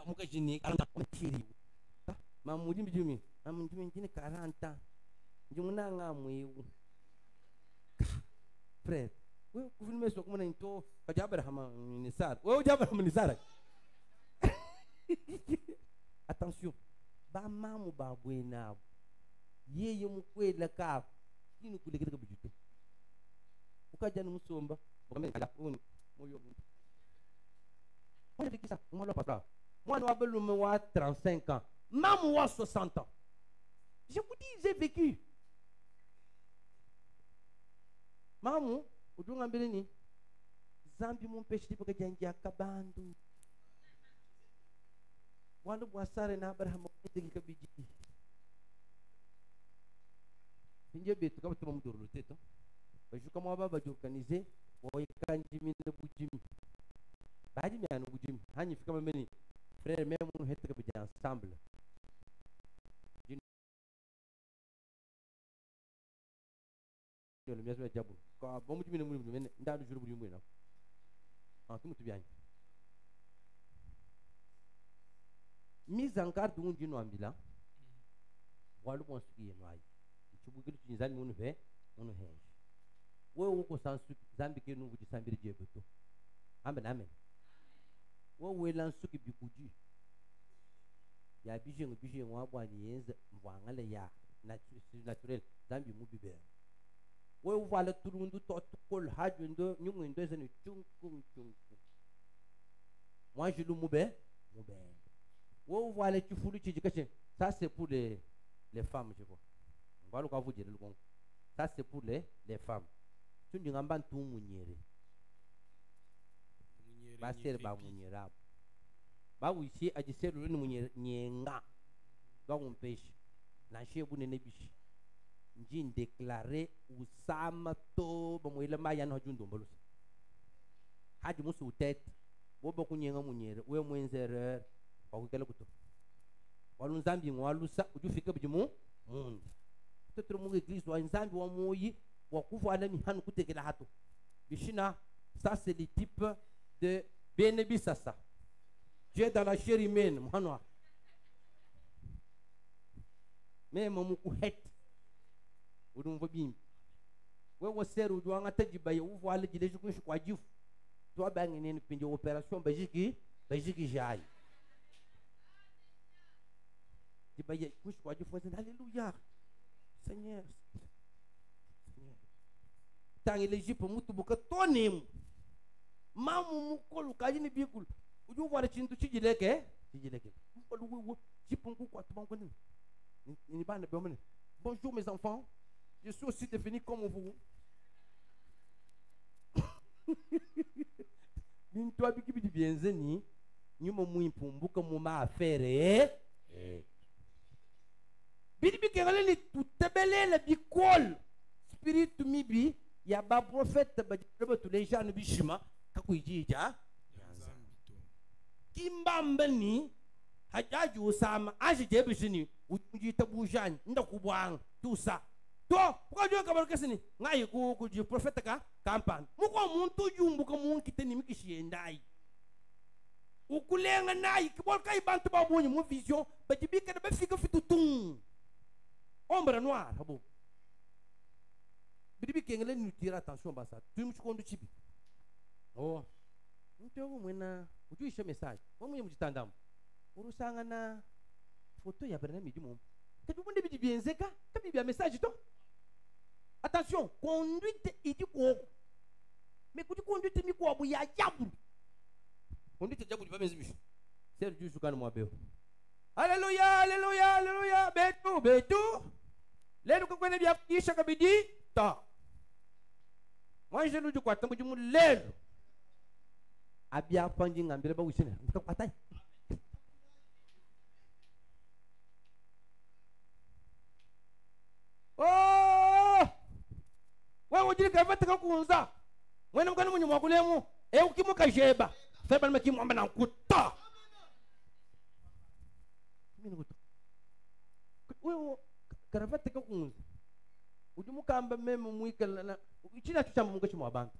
muka jini 40 mamudi bijumi amujumi jini 40 njumuna ngamwe frère we kuvulime so kuma into kajabara hama nisar we ujabara hama nisar attention ba mamu ba bwena yeye mukwela ka kinu kulegeka bijute ukajana musomba bakamela oni moyo moi je dis ça, moi je 35 ans, même moi 60 ans. Je vous dis, j'ai vécu. Maman, au jour où je Zambi mon péché pour que j'ai kabandu. Wanda boisare na Abraham de kabiji. Pinje betu kama tu mamduru teto. Baju kama baba organiser, boy kanji min de bujimi. Badi mi anu bujimi. Hani fika mameni. Frère même nous hete kabiji ensemble. Le miasme jabu. Ko bomu jimi ne mu men nda du juru bujimi na. Ah, tout bien. Mise en garde un dino ambila. Voilà bon ce qui est noyé. Tu veux que tu nous amies on fait, on henge. Ouais, on consent zambi que nous vous disambir Dieu beto. Amen, amen. Ouais, lan suki bikuji. Ya bijeng wa bwani yenze mwangale ya naturel zambi mubibe. Ouais, on voit le tout le monde tout kol hadwendo nyungendo zeni chung. Moi je le moube. Ouais, on voit les tufulu chijikache. Ça c'est pour les femmes, je vois. On va le vous dire le bon. Ça c'est pour les femmes. Tu ne n'as pas tout mouniere. Ba ser ba mouniera. Ba ici a dit ser le mouniere nyenga. Donc on pêche. Na chez vous ne bichi. Njin déclaré Usama to ba moile maya no jundo mbolo. Haji musu tête. Bo ba kunyenga mouniere. We mwenzere. Ba ku kele kuto. Walu nzambi ngwalusa ujufika bijimu mundi. Tutru mu église wa nzambi wa moyi wa kuvala mi hanu kutekela hato. Bishina, ça c'est le type de Benebi Sassa. Dieu dans la chair humaine, manoa. Mais mon couhet. Ou d'un vobim. Ouais, ouais, c'est où doit en attaquer by ou voir les délais que je crois du. Toi, ben, une opération, Belgique, j'aille. Tu vas y coucher quoi du fond, alléluia. Seigneur. Tant éligible pour mutu boka tonim. Mamu mukolu kajini bikul. Uju voir chintu chijileke. Mukolu wo jipungu kwa tubangu ni. Ni bande bomene. Bonjour mes enfants. Je suis aussi défini comme vous. Minto abiki bi bienzeni. Nyuma muimpumbuka muma affaire. Bibi kengale ni tutebele la bikol. Spirit mibi. Ya ba prophète ba tous les gens bishima kakuijija kimbamba ni hajaji usama ajije bishini uji tabujani ndakubwang tusa to kwa jo kabal kesini ngai ku ji prophète ka kampan muko muntu jumbu ka mun kiteni mikishi ndai ukulenga nai kibol kai bantu ba bunyi mu vision ba jibika da ba fika fitutung ombre noir habo Bibi kengele nous tire attention à ça. Tu me connais chibi. Oh. Ntego mwena ujuisha message. Wamu yemu jitandam. Urusanga na photo ya Bernard Midimo. Kadu mwende bidi bienzeka, kabi bia message to. Attention, conduite idi ko. Mais kudi conduite mi ko abu ya jabu. Conduite jabu diba menzibish. Ser juju kana mwabeo. Alléluia, alléluia, alléluia. Betu. Lelo ko kwene bia kisha kabidi. Ta. Moi je lui quoi tambu mu lelo. Abia panji ngambire ba wisene. Mka kwatai. Oh! Wewe ujili kavata kakunza. Mwena mkana munyu mwakulemu. Ukimu kajeba. Feba nimekimu amba na kuta. Mimi kuta. Wewe karavata kakunza. Ujumu kamba meme mwika na china chuchamba mungachi mwabanga.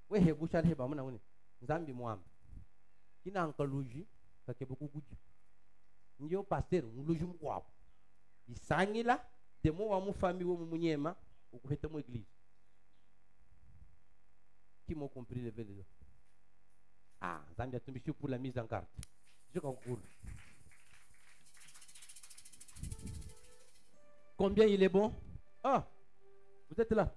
We hebu shali heba muna wuni. Nzambi mwamba. Kina ankaluji kakebuku guji. Ndio pasteur nguluji mkwapo. Isangila demo wa mufami wo munyema ukuheta mu église. Qui m'ont compris le vélo. Ah, Zambia tumbishi pour la mise en garde. Je concours. Combien il est bon? Ah, vous êtes là.